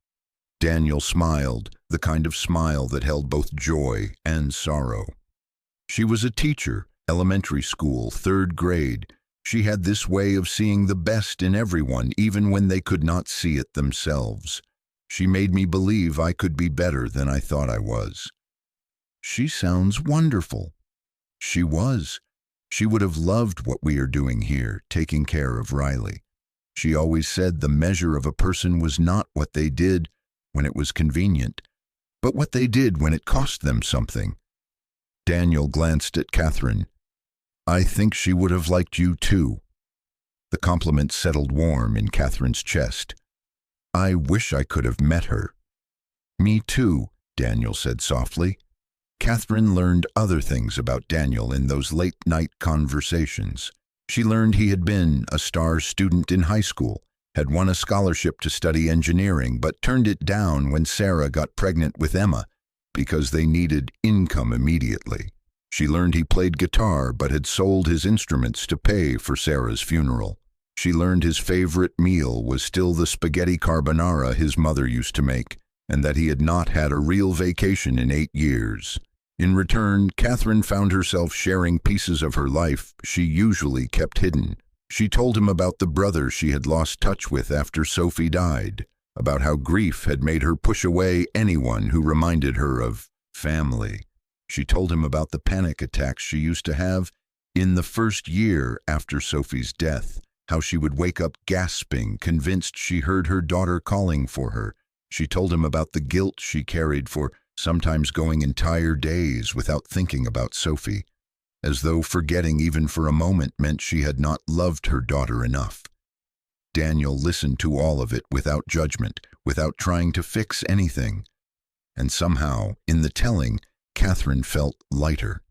Daniel smiled, the kind of smile that held both joy and sorrow. "She was a teacher, elementary school, 3rd grade. She had this way of seeing the best in everyone, even when they could not see it themselves. She made me believe I could be better than I thought I was." "She sounds wonderful." She was. She would have loved what we are doing here, taking care of Riley. She always said the measure of a person was not what they did when it was convenient, but what they did when it cost them something. Daniel glanced at Catherine. "I think she would have liked you too." The compliment settled warm in Catherine's chest. "I wish I could have met her." "Me too," Daniel said softly. Catherine learned other things about Daniel in those late-night conversations. She learned he had been a star student in high school, had won a scholarship to study engineering, but turned it down when Sarah got pregnant with Emma because they needed income immediately. She learned he played guitar but had sold his instruments to pay for Sarah's funeral. She learned his favorite meal was still the spaghetti carbonara his mother used to make, and that he had not had a real vacation in 8 years. In return, Catherine found herself sharing pieces of her life she usually kept hidden. She told him about the brother she had lost touch with after Sophie died, about how grief had made her push away anyone who reminded her of family. She told him about the panic attacks she used to have in the first year after Sophie's death, how she would wake up gasping, convinced she heard her daughter calling for her. She told him about the guilt she carried for sometimes going entire days without thinking about Sophie, as though forgetting even for a moment meant she had not loved her daughter enough. Daniel listened to all of it without judgment, without trying to fix anything, And somehow, in the telling, Catherine felt lighter.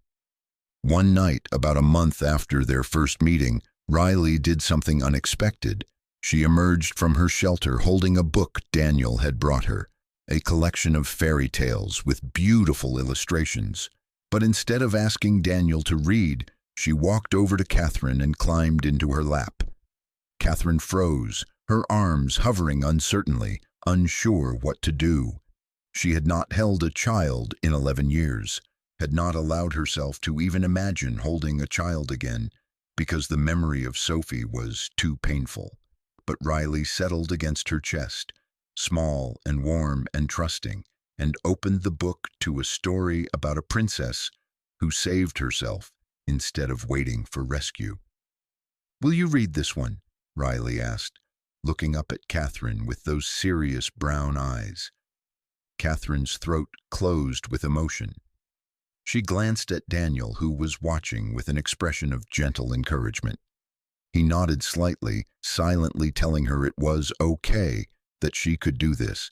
One night, about a month after their first meeting, Riley did something unexpected. She emerged from her shelter holding a book Daniel had brought her, a collection of fairy tales with beautiful illustrations. But instead of asking Daniel to read, she walked over to Catherine and climbed into her lap. Catherine froze, her arms hovering uncertainly, unsure what to do. She had not held a child in 11 years, had not allowed herself to even imagine holding a child again, because the memory of Sophie was too painful. But Riley settled against her chest, small and warm and trusting, and opened the book to a story about a princess who saved herself instead of waiting for rescue. "Will you read this one?" Riley asked, looking up at Catherine with those serious brown eyes. Catherine's throat closed with emotion. She glanced at Daniel, who was watching with an expression of gentle encouragement. He nodded slightly, silently telling her it was okay, that she could do this.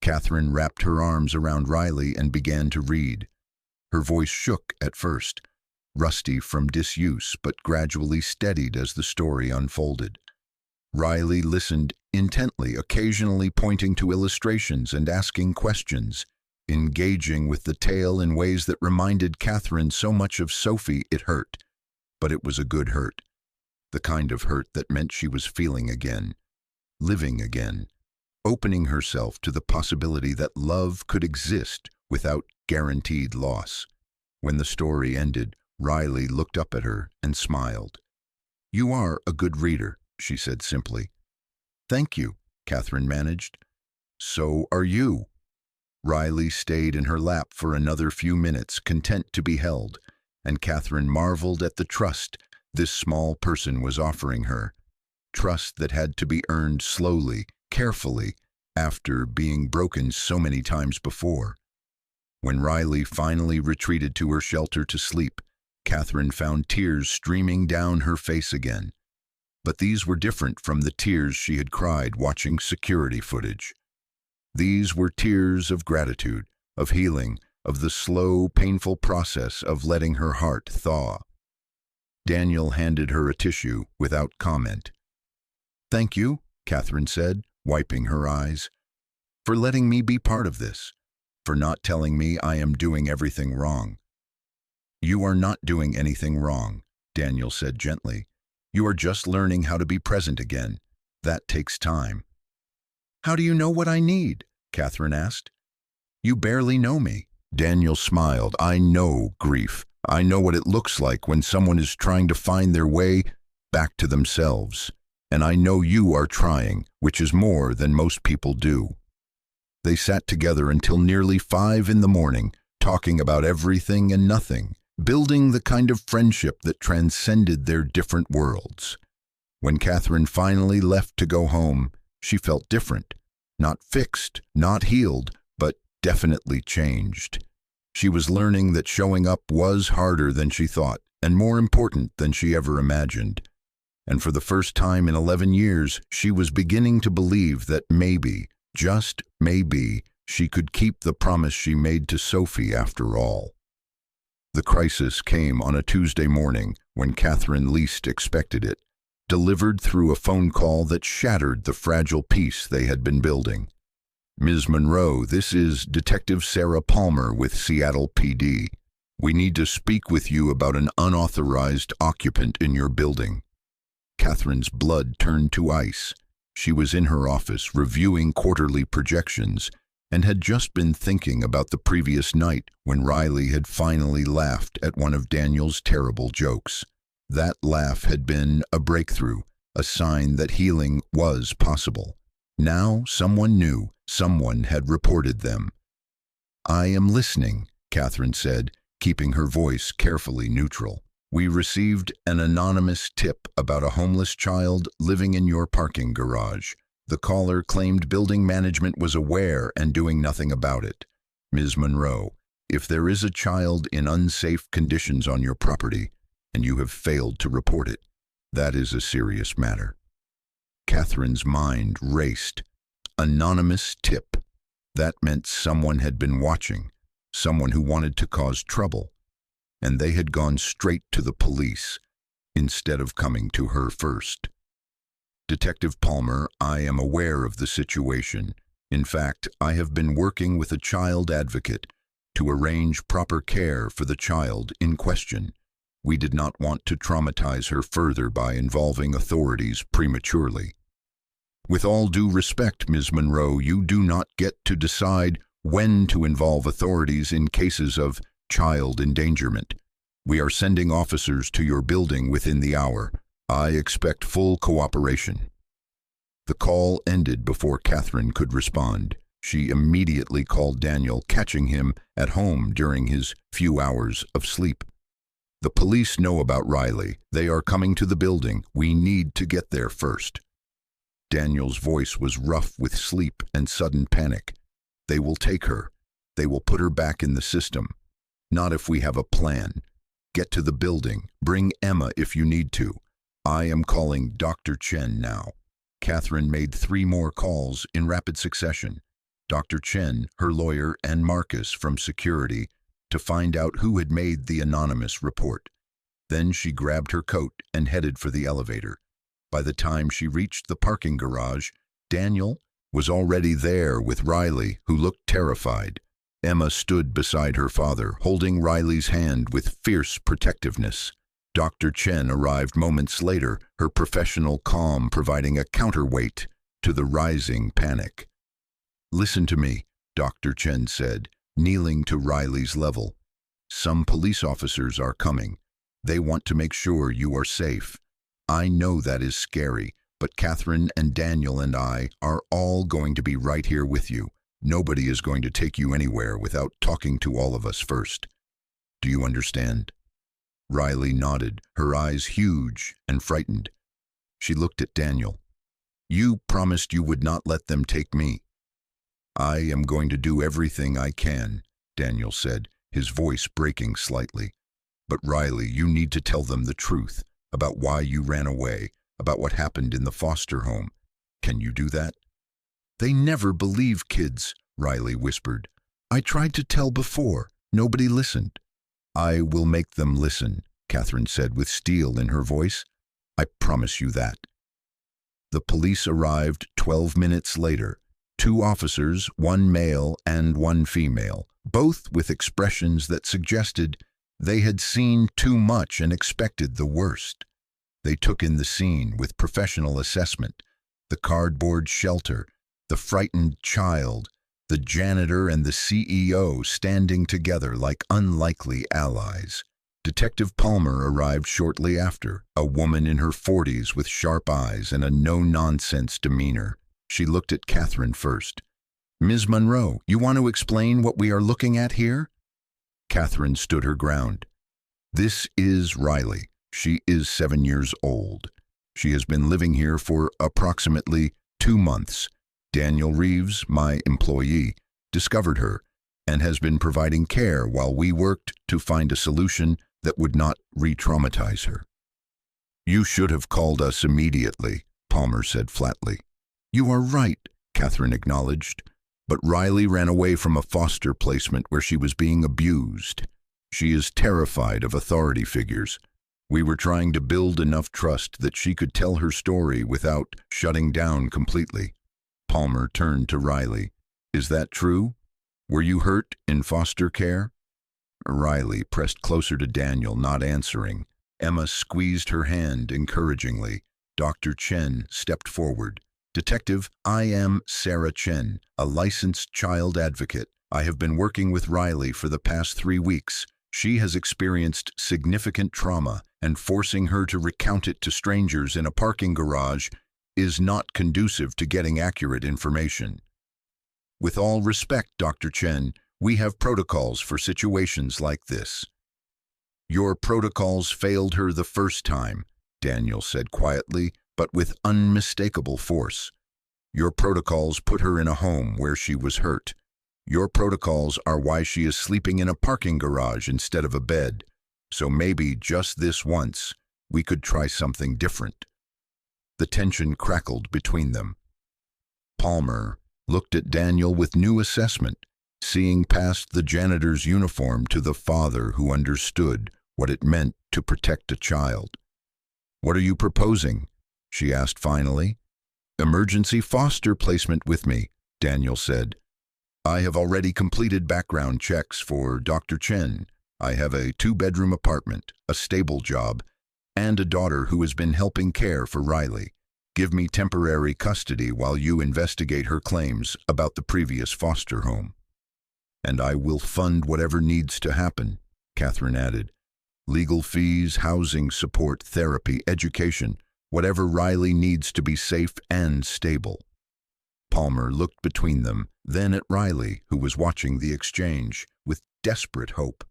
Catherine wrapped her arms around Riley and began to read. Her voice shook at first, rusty from disuse, but gradually steadied as the story unfolded. Riley listened intently, occasionally pointing to illustrations and asking questions, engaging with the tale in ways that reminded Catherine so much of Sophie it hurt. But it was a good hurt, the kind of hurt that meant she was feeling again, living again, opening herself to the possibility that love could exist without guaranteed loss. When the story ended, Riley looked up at her and smiled. "You are a good reader," she said simply. "Thank you," Catherine managed. "So are you." Riley stayed in her lap for another few minutes, content to be held, and Catherine marveled at the trust this small person was offering her, trust that had to be earned slowly, carefully, after being broken so many times before. When Riley finally retreated to her shelter to sleep, Catherine found tears streaming down her face again. But these were different from the tears she had cried watching security footage. These were tears of gratitude, of healing, of the slow, painful process of letting her heart thaw. Daniel handed her a tissue without comment. "Thank you," Catherine said, wiping her eyes, "for letting me be part of this, for not telling me I am doing everything wrong." "You are not doing anything wrong," Daniel said gently. "You are just learning how to be present again. That takes time." "How do you know what I need?" Catherine asked. "You barely know me." Daniel smiled. "I know grief. I know what it looks like when someone is trying to find their way back to themselves. And I know you are trying, which is more than most people do." They sat together until nearly 5 in the morning, talking about everything and nothing, building the kind of friendship that transcended their different worlds. When Catherine finally left to go home, she felt different. Not fixed, not healed, but definitely changed. She was learning that showing up was harder than she thought, and more important than she ever imagined. And for the first time in 11 years, she was beginning to believe that maybe, just maybe, she could keep the promise she made to Sophie after all. The crisis came on a Tuesday morning when Catherine least expected it, delivered through a phone call that shattered the fragile peace they had been building. "Ms. Monroe, this is Detective Sarah Palmer with Seattle PD. We need to speak with you about an unauthorized occupant in your building." Catherine's blood turned to ice. She was in her office reviewing quarterly projections and had just been thinking about the previous night when Riley had finally laughed at one of Daniel's terrible jokes. That laugh had been a breakthrough, a sign that healing was possible. Now someone knew, someone had reported them. "I am listening," Catherine said, keeping her voice carefully neutral. "We received an anonymous tip about a homeless child living in your parking garage. The caller claimed building management was aware and doing nothing about it. Ms. Monroe, if there is a child in unsafe conditions on your property, and you have failed to report it, that is a serious matter." Catherine's mind raced. Anonymous tip. That meant someone had been watching, someone who wanted to cause trouble, and they had gone straight to the police instead of coming to her first. Detective Palmer, I am aware of the situation. In fact, I have been working with a child advocate to arrange proper care for the child in question. We did not want to traumatize her further by involving authorities prematurely. With all due respect, Ms. Monroe, you do not get to decide when to involve authorities in cases of child endangerment. We are sending officers to your building within the hour. I expect full cooperation. The call ended before Catherine could respond. She immediately called Daniel, catching him at home during his few hours of sleep. The police know about Riley. They are coming to the building. We need to get there first. Daniel's voice was rough with sleep and sudden panic. They will take her. They will put her back in the system. Not if we have a plan. Get to the building. Bring Emma if you need to. I am calling Dr. Chen now. Catherine made 3 more calls in rapid succession. Dr. Chen, her lawyer, and Marcus from security to find out who had made the anonymous report. Then she grabbed her coat and headed for the elevator. By the time she reached the parking garage, Daniel was already there with Riley, who looked terrified. Emma stood beside her father, holding Riley's hand with fierce protectiveness. Dr. Chen arrived moments later, her professional calm providing a counterweight to the rising panic. Listen to me, Dr. Chen said, kneeling to Riley's level. Some police officers are coming. They want to make sure you are safe. I know that is scary, but Catherine and Daniel and I are all going to be right here with you. Nobody is going to take you anywhere without talking to all of us first. Do you understand? Riley nodded, her eyes huge and frightened. She looked at Daniel. You promised you would not let them take me. I am going to do everything I can, Daniel said, his voice breaking slightly. But Riley, you need to tell them the truth about why you ran away, about what happened in the foster home. Can you do that? They never believe kids, Riley whispered. I tried to tell before. Nobody listened. I will make them listen, Catherine said with steel in her voice. I promise you that. The police arrived 12 minutes later. 2 officers, 1 male and 1 female, both with expressions that suggested they had seen too much and expected the worst. They took in the scene with professional assessment, the cardboard shelter, the frightened child, the janitor and the CEO standing together like unlikely allies. Detective Palmer arrived shortly after, a woman in her 40s with sharp eyes and a no-nonsense demeanor. She looked at Catherine first. Ms. Monroe, you want to explain what we are looking at here? Catherine stood her ground. This is Riley. She is 7 years old. She has been living here for approximately 2 months. Daniel Reeves, my employee, discovered her and has been providing care while we worked to find a solution that would not re-traumatize her. You should have called us immediately, Palmer said flatly. You are right, Catherine acknowledged, but Riley ran away from a foster placement where she was being abused. She is terrified of authority figures. We were trying to build enough trust that she could tell her story without shutting down completely. Palmer turned to Riley. Is that true? Were you hurt in foster care? Riley pressed closer to Daniel, not answering. Emma squeezed her hand encouragingly. Dr. Chen stepped forward. Detective, I am Sarah Chen, a licensed child advocate. I have been working with Riley for the past 3 weeks. She has experienced significant trauma, and forcing her to recount it to strangers in a parking garage is not conducive to getting accurate information. With all respect, Dr. Chen, we have protocols for situations like this. Your protocols failed her the first time, Daniel said quietly, but with unmistakable force. Your protocols put her in a home where she was hurt. Your protocols are why she is sleeping in a parking garage instead of a bed. So maybe just this once, we could try something different. The tension crackled between them. Palmer, looked at Daniel with new assessment, seeing past the janitor's uniform to the father who understood what it meant to protect a child. "What are you proposing?" she asked finally. "Emergency foster placement with me," Daniel said. "I have already completed background checks for Dr. Chen. I have a 2-bedroom apartment, a stable job, and a daughter who has been helping care for Riley. Give me temporary custody while you investigate her claims about the previous foster home. And I will fund whatever needs to happen," Catherine added. "Legal fees, housing support, therapy, education, whatever Riley needs to be safe and stable." Palmer looked between them, then at Riley, who was watching the exchange with desperate hope.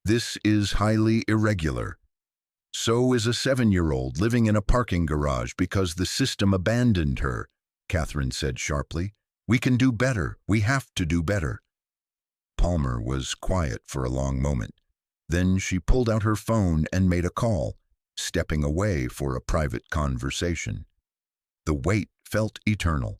"This is highly irregular. So is a 7-year-old living in a parking garage because the system abandoned her," Catherine said sharply. "We can do better. We have to do better." Palmer was quiet for a long moment. Then she pulled out her phone and made a call, stepping away for a private conversation. The wait felt eternal.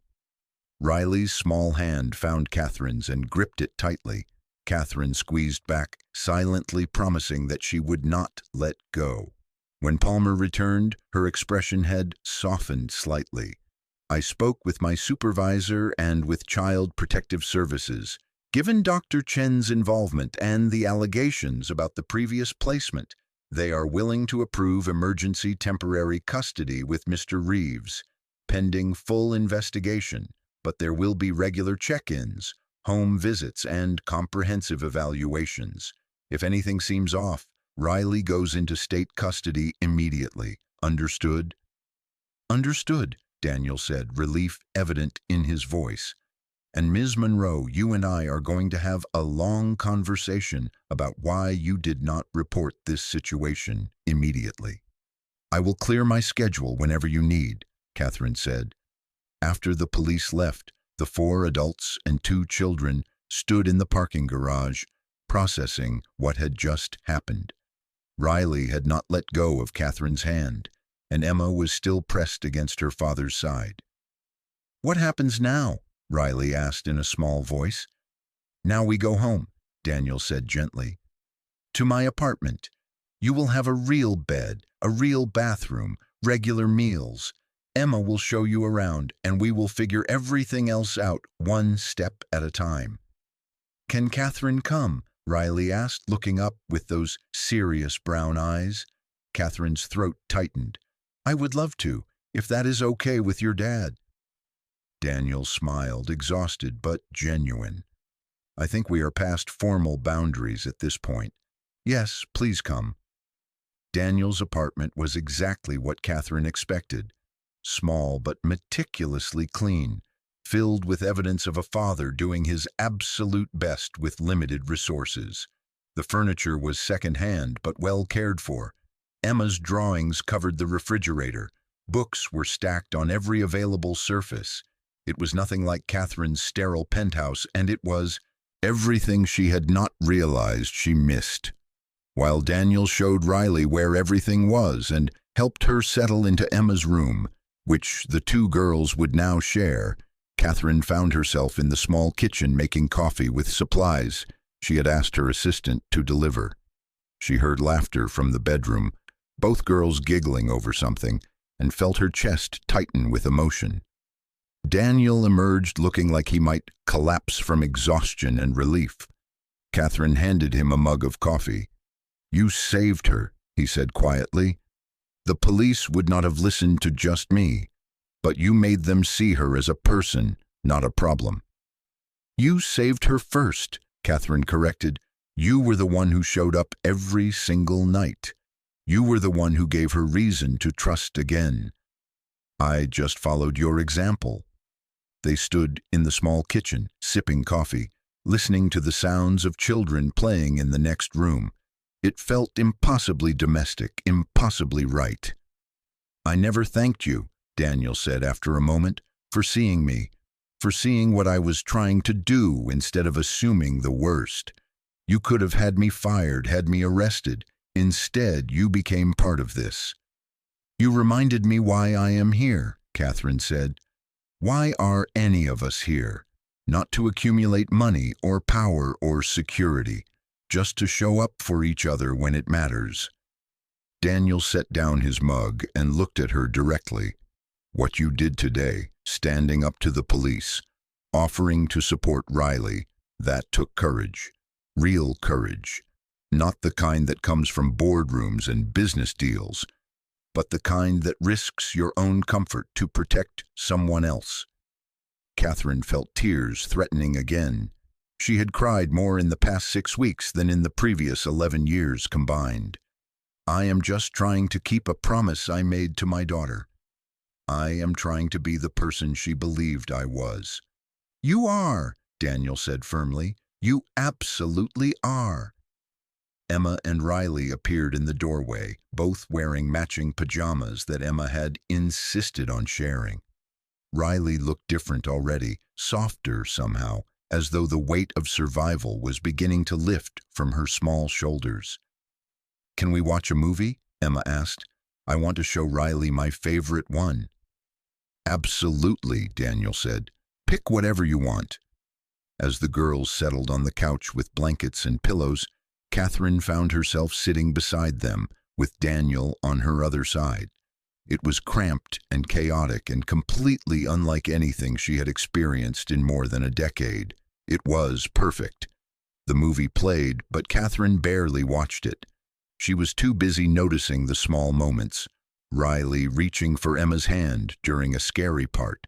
Riley's small hand found Catherine's and gripped it tightly. Catherine squeezed back, silently promising that she would not let go. When Palmer returned, her expression had softened slightly. "I spoke with my supervisor and with Child Protective Services. Given Dr. Chen's involvement and the allegations about the previous placement, they are willing to approve emergency temporary custody with Mr. Reeves, pending full investigation, but there will be regular check-ins, home visits, and comprehensive evaluations. If anything seems off, Riley goes into state custody immediately. Understood?" "Understood," Daniel said, relief evident in his voice. "And Ms. Monroe, you and I are going to have a long conversation about why you did not report this situation immediately." "I will clear my schedule whenever you need," Catherine said. After the police left, the 4 adults and 2 children stood in the parking garage, processing what had just happened. Riley had not let go of Catherine's hand, and Emma was still pressed against her father's side. "What happens now?" Riley asked in a small voice. "Now we go home," Daniel said gently. "To my apartment. You will have a real bed, a real bathroom, regular meals. Emma will show you around, and we will figure everything else out one step at a time." "Can Catherine come?" Riley asked, looking up with those serious brown eyes. Catherine's throat tightened. "I would love to, if that is okay with your dad." Daniel smiled, exhausted but genuine. "I think we are past formal boundaries at this point. Yes, please come." Daniel's apartment was exactly what Catherine expected. Small but meticulously clean, filled with evidence of a father doing his absolute best with limited resources. The furniture was second-hand but well cared for. Emma's drawings covered the refrigerator. Books were stacked on every available surface. It was nothing like Catherine's sterile penthouse, and it was everything she had not realized she missed. While Daniel showed Riley where everything was and helped her settle into Emma's room, which the 2 girls would now share, Catherine found herself in the small kitchen making coffee with supplies she had asked her assistant to deliver. She heard laughter from the bedroom, both girls giggling over something, and felt her chest tighten with emotion. Daniel emerged looking like he might collapse from exhaustion and relief. Catherine handed him a mug of coffee. "You saved her," he said quietly. "The police would not have listened to just me, but you made them see her as a person, not a problem." "You saved her first," Catherine corrected. "You were the one who showed up every single night. You were the one who gave her reason to trust again. I just followed your example." They stood in the small kitchen, sipping coffee, listening to the sounds of children playing in the next room. It felt impossibly domestic, impossibly right. "I never thanked you," Daniel said after a moment, "for seeing me, for seeing what I was trying to do instead of assuming the worst. You could have had me fired, had me arrested. Instead, you became part of this." "You reminded me why I am here," Catherine said. Why are any of us here? Not to accumulate money or power or security, just to show up for each other when it matters. Daniel set down his mug and looked at her directly. What you did today, standing up to the police, offering to support Riley, that took courage. Real courage. Not the kind that comes from boardrooms and business deals, but the kind that risks your own comfort to protect someone else. Catherine felt tears threatening again. She had cried more in the past 6 weeks than in the previous 11 years combined. I am just trying to keep a promise I made to my daughter. I am trying to be the person she believed I was. You are, Daniel said firmly. You absolutely are. Emma and Riley appeared in the doorway, both wearing matching pajamas that Emma had insisted on sharing. Riley looked different already, softer somehow, as though the weight of survival was beginning to lift from her small shoulders. Can we watch a movie? Emma asked. I want to show Riley my favorite one. Absolutely, Daniel said. Pick whatever you want. As the girls settled on the couch with blankets and pillows, Catherine found herself sitting beside them, with Daniel on her other side. It was cramped and chaotic and completely unlike anything she had experienced in more than a decade. It was perfect. The movie played, but Catherine barely watched it. She was too busy noticing the small moments. Riley reaching for Emma's hand during a scary part.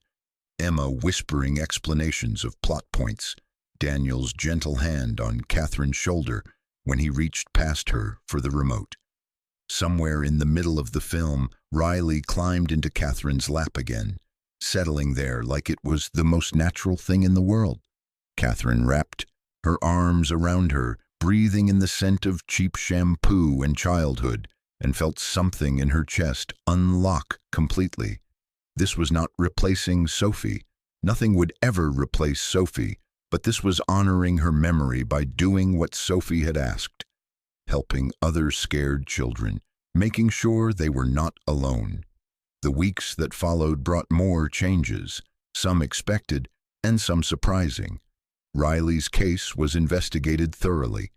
Emma whispering explanations of plot points. Daniel's gentle hand on Catherine's shoulder when he reached past her for the remote. Somewhere in the middle of the film, Riley climbed into Catherine's lap again, settling there like it was the most natural thing in the world. Catherine wrapped her arms around her, breathing in the scent of cheap shampoo and childhood, and felt something in her chest unlock completely. This was not replacing Sophie. Nothing would ever replace Sophie, but this was honoring her memory by doing what Sophie had asked, helping other scared children, making sure they were not alone. The weeks that followed brought more changes, some expected and some surprising. Riley's case was investigated thoroughly.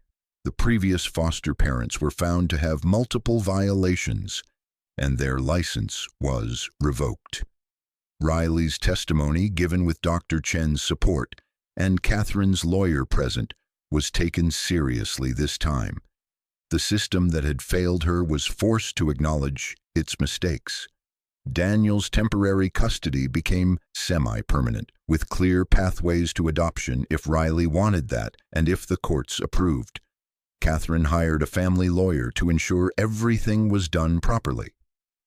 The previous foster parents were found to have multiple violations, and their license was revoked. Riley's testimony, given with Dr. Chen's support, and Catherine's lawyer present, was taken seriously this time. The system that had failed her was forced to acknowledge its mistakes. Daniel's temporary custody became semi-permanent, with clear pathways to adoption if Riley wanted that and if the courts approved. Catherine hired a family lawyer to ensure everything was done properly,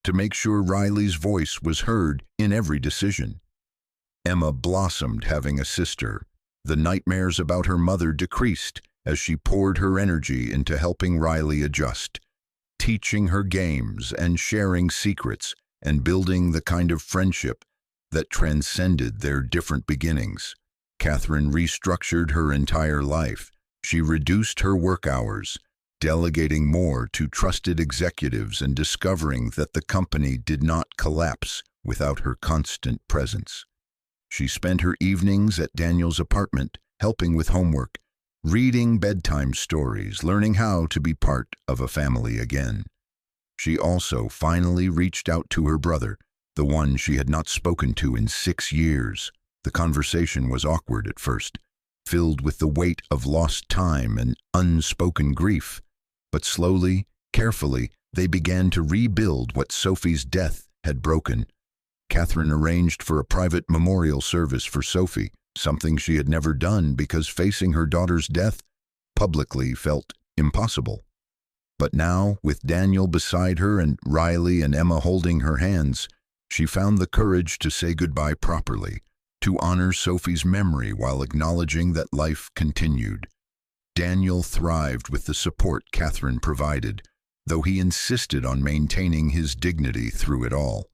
to make sure Riley's voice was heard in every decision. Emma blossomed having a sister. The nightmares about her mother decreased as she poured her energy into helping Riley adjust, teaching her games and sharing secrets and building the kind of friendship that transcended their different beginnings. Catherine restructured her entire life. She reduced her work hours, delegating more to trusted executives and discovering that the company did not collapse without her constant presence. She spent her evenings at Daniel's apartment, helping with homework, reading bedtime stories, learning how to be part of a family again. She also finally reached out to her brother, the one she had not spoken to in 6 years. The conversation was awkward at first, filled with the weight of lost time and unspoken grief. But slowly, carefully, they began to rebuild what Sophie's death had broken. Catherine arranged for a private memorial service for Sophie, something she had never done because facing her daughter's death publicly felt impossible. But now, with Daniel beside her and Riley and Emma holding her hands, she found the courage to say goodbye properly, to honor Sophie's memory while acknowledging that life continued. Daniel thrived with the support Catherine provided, though he insisted on maintaining his dignity through it all.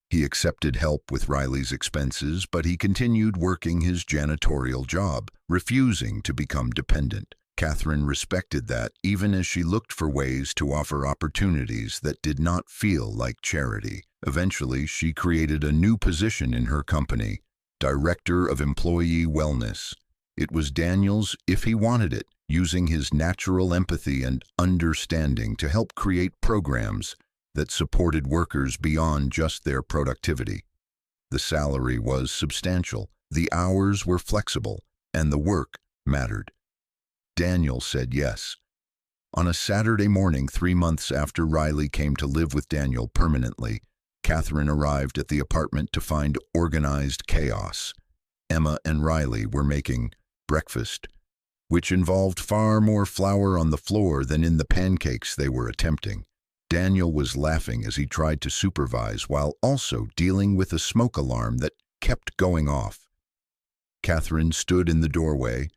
He accepted help with Riley's expenses, but he continued working his janitorial job, refusing to become dependent. Catherine respected that, even as she looked for ways to offer opportunities that did not feel like charity. Eventually, she created a new position in her company, Director of Employee Wellness. It was Daniel's if he wanted it, using his natural empathy and understanding to help create programs that supported workers beyond just their productivity. The salary was substantial, the hours were flexible, and the work mattered. Daniel said yes. On a Saturday morning 3 months after Riley came to live with Daniel permanently, Catherine arrived at the apartment to find organized chaos. Emma and Riley were making breakfast, which involved far more flour on the floor than in the pancakes they were attempting. Daniel was laughing as he tried to supervise while also dealing with a smoke alarm that kept going off. Catherine stood in the doorway,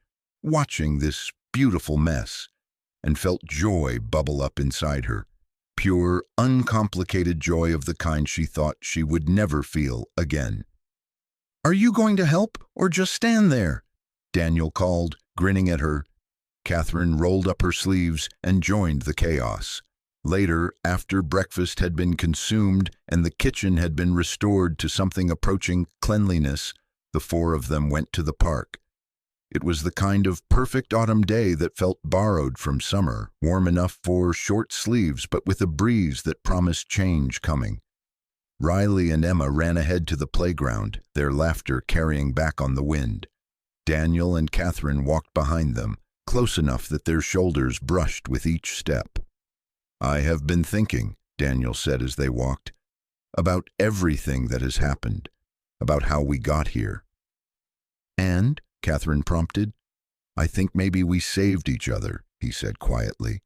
watching this beautiful mess, and felt joy bubble up inside her. Pure, uncomplicated joy of the kind she thought she would never feel again. "Are you going to help, or just stand there?" Daniel called, grinning at her. Catherine rolled up her sleeves and joined the chaos. Later, after breakfast had been consumed and the kitchen had been restored to something approaching cleanliness, the four of them went to the park. It was the kind of perfect autumn day that felt borrowed from summer, warm enough for short sleeves but with a breeze that promised change coming. Riley and Emma ran ahead to the playground, their laughter carrying back on the wind. Daniel and Catherine walked behind them, close enough that their shoulders brushed with each step. "I have been thinking," Daniel said as they walked, "about everything that has happened, about how we got here." "And?" Catherine prompted. "I think maybe we saved each other," he said quietly.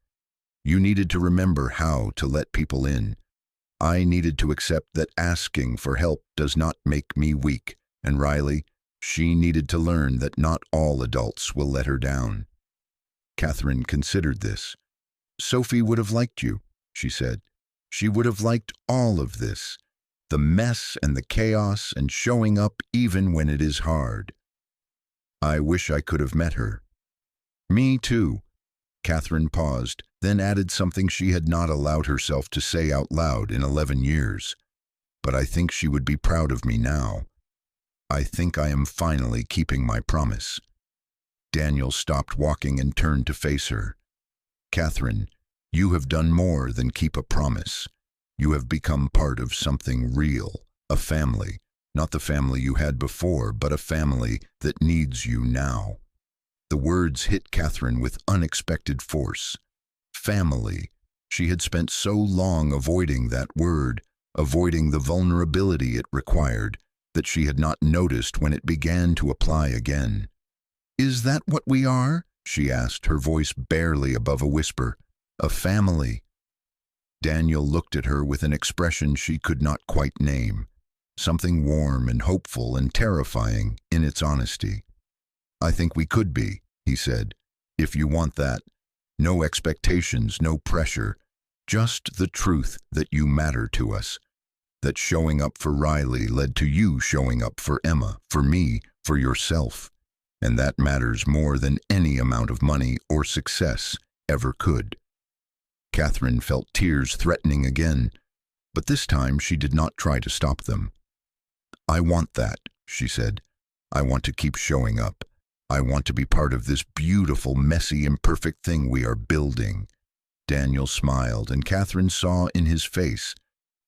"You needed to remember how to let people in. I needed to accept that asking for help does not make me weak, and Riley, she needed to learn that not all adults will let her down." Catherine considered this. "Sophie would have liked you," she said. "She would have liked all of this, the mess and the chaos and showing up even when it is hard." "I wish I could have met her." "Me too." Catherine paused, then added something she had not allowed herself to say out loud in 11 years. "But I think she would be proud of me now. I think I am finally keeping my promise." Daniel stopped walking and turned to face her. "Catherine, you have done more than keep a promise. You have become part of something real, a family. Not the family you had before, but a family that needs you now." The words hit Catherine with unexpected force. Family. She had spent so long avoiding that word, avoiding the vulnerability it required, that she had not noticed when it began to apply again. "Is that what we are?" she asked, her voice barely above a whisper. "A family." Daniel looked at her with an expression she could not quite name. Something warm and hopeful and terrifying in its honesty. "I think we could be," he said, "if you want that. No expectations, no pressure. Just the truth that you matter to us. That showing up for Riley led to you showing up for Emma, for me, for yourself. And that matters more than any amount of money or success ever could." Catherine felt tears threatening again, but this time she did not try to stop them. "I want that," she said. "I want to keep showing up. I want to be part of this beautiful, messy, imperfect thing we are building." Daniel smiled, and Catherine saw in his face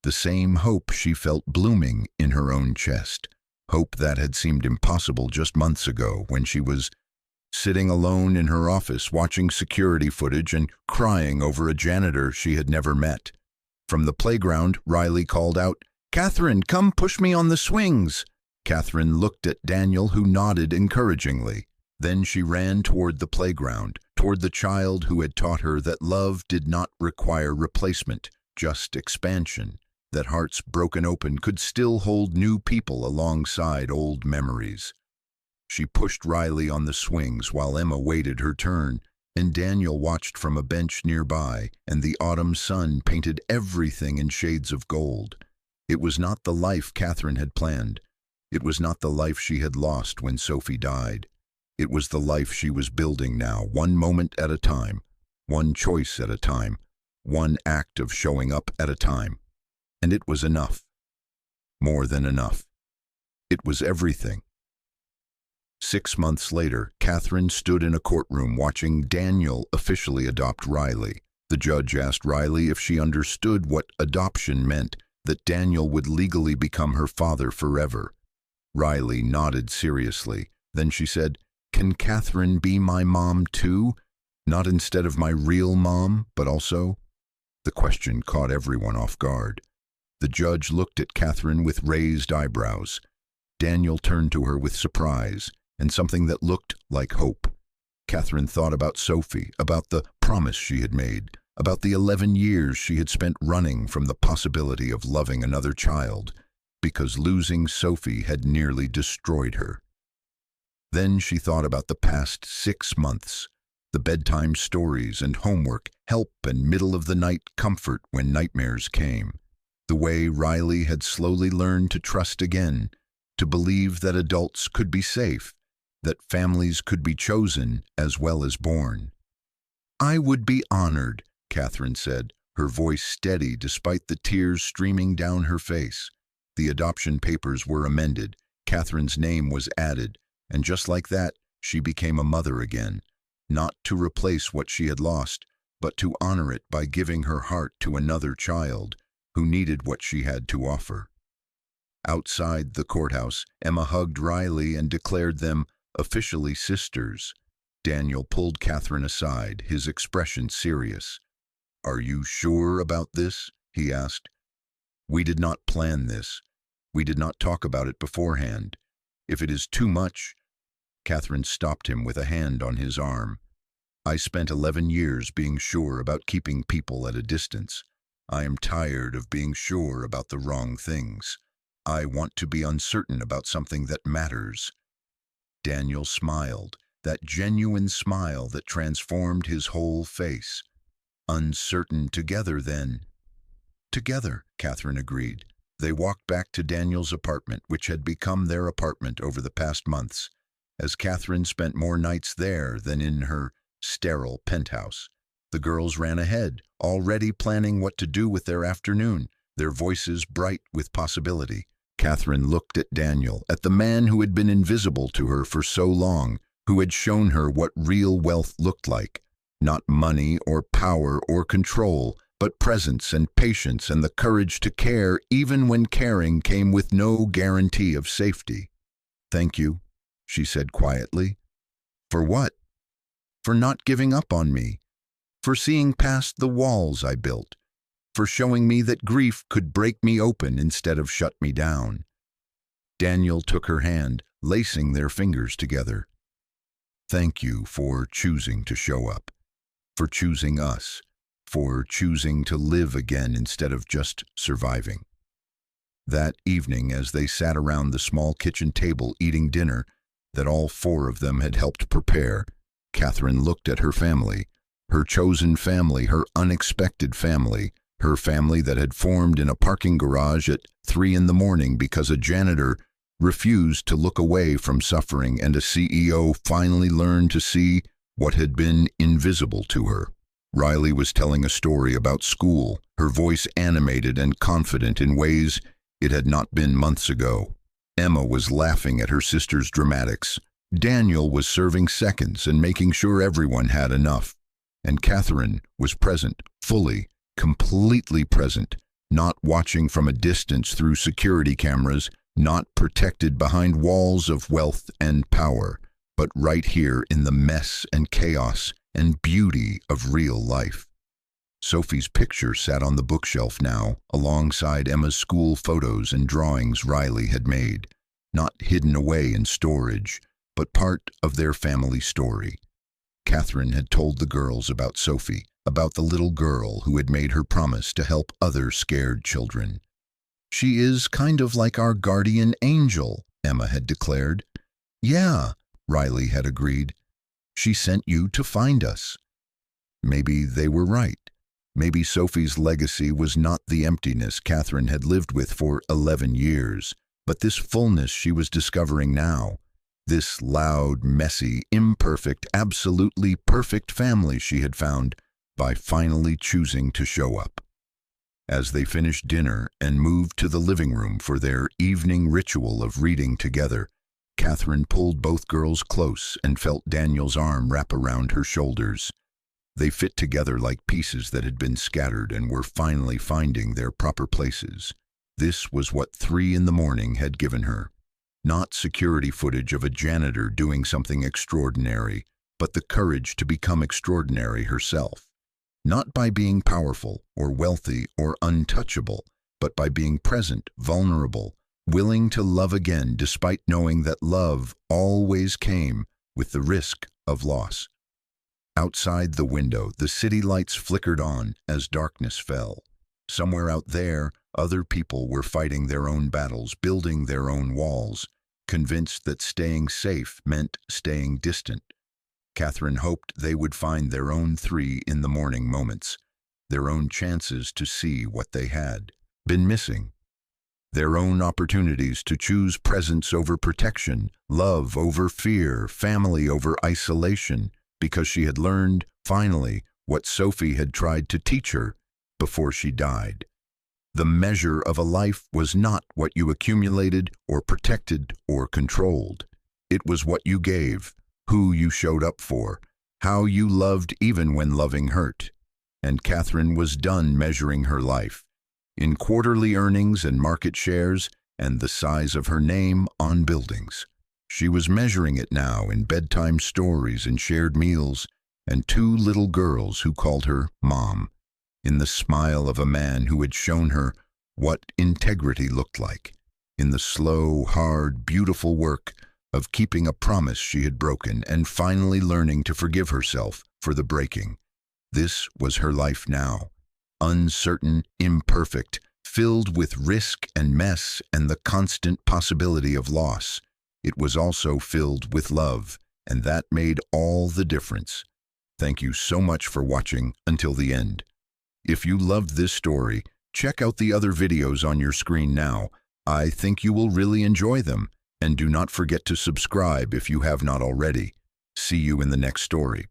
the same hope she felt blooming in her own chest. Hope that had seemed impossible just months ago when she was sitting alone in her office watching security footage and crying over a janitor she had never met. From the playground, Riley called out, "Catherine, come push me on the swings." Catherine looked at Daniel, who nodded encouragingly. Then she ran toward the playground, toward the child who had taught her that love did not require replacement, just expansion, that hearts broken open could still hold new people alongside old memories. She pushed Riley on the swings while Emma waited her turn, and Daniel watched from a bench nearby, and the autumn sun painted everything in shades of gold. It was not the life Catherine had planned. It was not the life she had lost when Sophie died. It was the life she was building now, one moment at a time, one choice at a time, one act of showing up at a time. And it was enough. More than enough. It was everything. 6 months later, Catherine stood in a courtroom watching Daniel officially adopt Riley. The judge asked Riley if she understood what adoption meant, that Daniel would legally become her father forever. Riley nodded seriously. Then she said, "Can Catherine be my mom too? Not instead of my real mom, but also?" The question caught everyone off guard. The judge looked at Catherine with raised eyebrows. Daniel turned to her with surprise and something that looked like hope. Catherine thought about Sophie, about the promise she had made, about the 11 years she had spent running from the possibility of loving another child, because losing Sophie had nearly destroyed her. Then she thought about the past 6 months, the bedtime stories and homework, help and middle-of-the-night comfort when nightmares came, the way Riley had slowly learned to trust again, to believe that adults could be safe, that families could be chosen as well as born. "I would be honored," Catherine said, her voice steady despite the tears streaming down her face. The adoption papers were amended, Catherine's name was added, and just like that, she became a mother again, not to replace what she had lost, but to honor it by giving her heart to another child who needed what she had to offer. Outside the courthouse, Emma hugged Riley and declared them officially sisters. Daniel pulled Catherine aside, his expression serious. "Are you sure about this?" he asked. "We did not plan this. We did not talk about it beforehand. If it is too much—" Catherine stopped him with a hand on his arm. "I spent 11 years being sure about keeping people at a distance. I am tired of being sure about the wrong things. I want to be uncertain about something that matters." Daniel smiled, that genuine smile that transformed his whole face. "Uncertain together, then?" "Together," Catherine agreed. They walked back to Daniel's apartment, which had become their apartment over the past months, as Catherine spent more nights there than in her sterile penthouse. The girls ran ahead, already planning what to do with their afternoon, their voices bright with possibility. Catherine looked at Daniel, at the man who had been invisible to her for so long, who had shown her what real wealth looked like. Not money or power or control, but presence and patience and the courage to care even when caring came with no guarantee of safety. "Thank you," she said quietly. "For what?" "For not giving up on me. For seeing past the walls I built. For showing me that grief could break me open instead of shut me down." Daniel took her hand, lacing their fingers together. "Thank you for choosing to show up, for choosing us, for choosing to live again instead of just surviving." That evening, as they sat around the small kitchen table eating dinner that all 4 of them had helped prepare, Catherine looked at her family, her chosen family, her unexpected family, her family that had formed in a parking garage at 3 in the morning because a janitor refused to look away from suffering and a CEO finally learned to see what had been invisible to her. Riley was telling a story about school, her voice animated and confident in ways it had not been months ago. Emma was laughing at her sister's dramatics. Daniel was serving seconds and making sure everyone had enough. And Catherine was present, fully, completely present, not watching from a distance through security cameras, not protected behind walls of wealth and power, but right here in the mess and chaos and beauty of real life. Sophie's picture sat on the bookshelf now, alongside Emma's school photos and drawings Riley had made, not hidden away in storage, but part of their family story. Catherine had told the girls about Sophie, about the little girl who had made her promise to help other scared children. "She is kind of like our guardian angel," Emma had declared. "Yeah," Riley had agreed. "She sent you to find us." Maybe they were right. Maybe Sophie's legacy was not the emptiness Catherine had lived with for 11 years, but this fullness she was discovering now. This loud, messy, imperfect, absolutely perfect family she had found by finally choosing to show up. As they finished dinner and moved to the living room for their evening ritual of reading together, Catherine pulled both girls close and felt Daniel's arm wrap around her shoulders. They fit together like pieces that had been scattered and were finally finding their proper places. This was what 3 in the morning had given her. Not security footage of a janitor doing something extraordinary, but the courage to become extraordinary herself. Not by being powerful or wealthy or untouchable, but by being present, vulnerable, willing to love again despite knowing that love always came with the risk of loss. Outside the window, the city lights flickered on as darkness fell. Somewhere out there, other people were fighting their own battles, building their own walls, convinced that staying safe meant staying distant. Catherine hoped they would find their own 3 in the morning moments, their own chances to see what they had been missing, their own opportunities to choose presence over protection, love over fear, family over isolation, because she had learned, finally, what Sophie had tried to teach her before she died. The measure of a life was not what you accumulated or protected or controlled. It was what you gave, who you showed up for, how you loved even when loving hurt. And Catherine was done measuring her life in quarterly earnings and market shares and the size of her name on buildings. She was measuring it now in bedtime stories and shared meals and 2 little girls who called her Mom, in the smile of a man who had shown her what integrity looked like, in the slow, hard, beautiful work of keeping a promise she had broken and finally learning to forgive herself for the breaking. This was her life now, uncertain, imperfect, filled with risk and mess and the constant possibility of loss. It was also filled with love, and that made all the difference. Thank you so much for watching until the end. If you loved this story, check out the other videos on your screen now. I think you will really enjoy them. And do not forget to subscribe if you have not already. See you in the next story.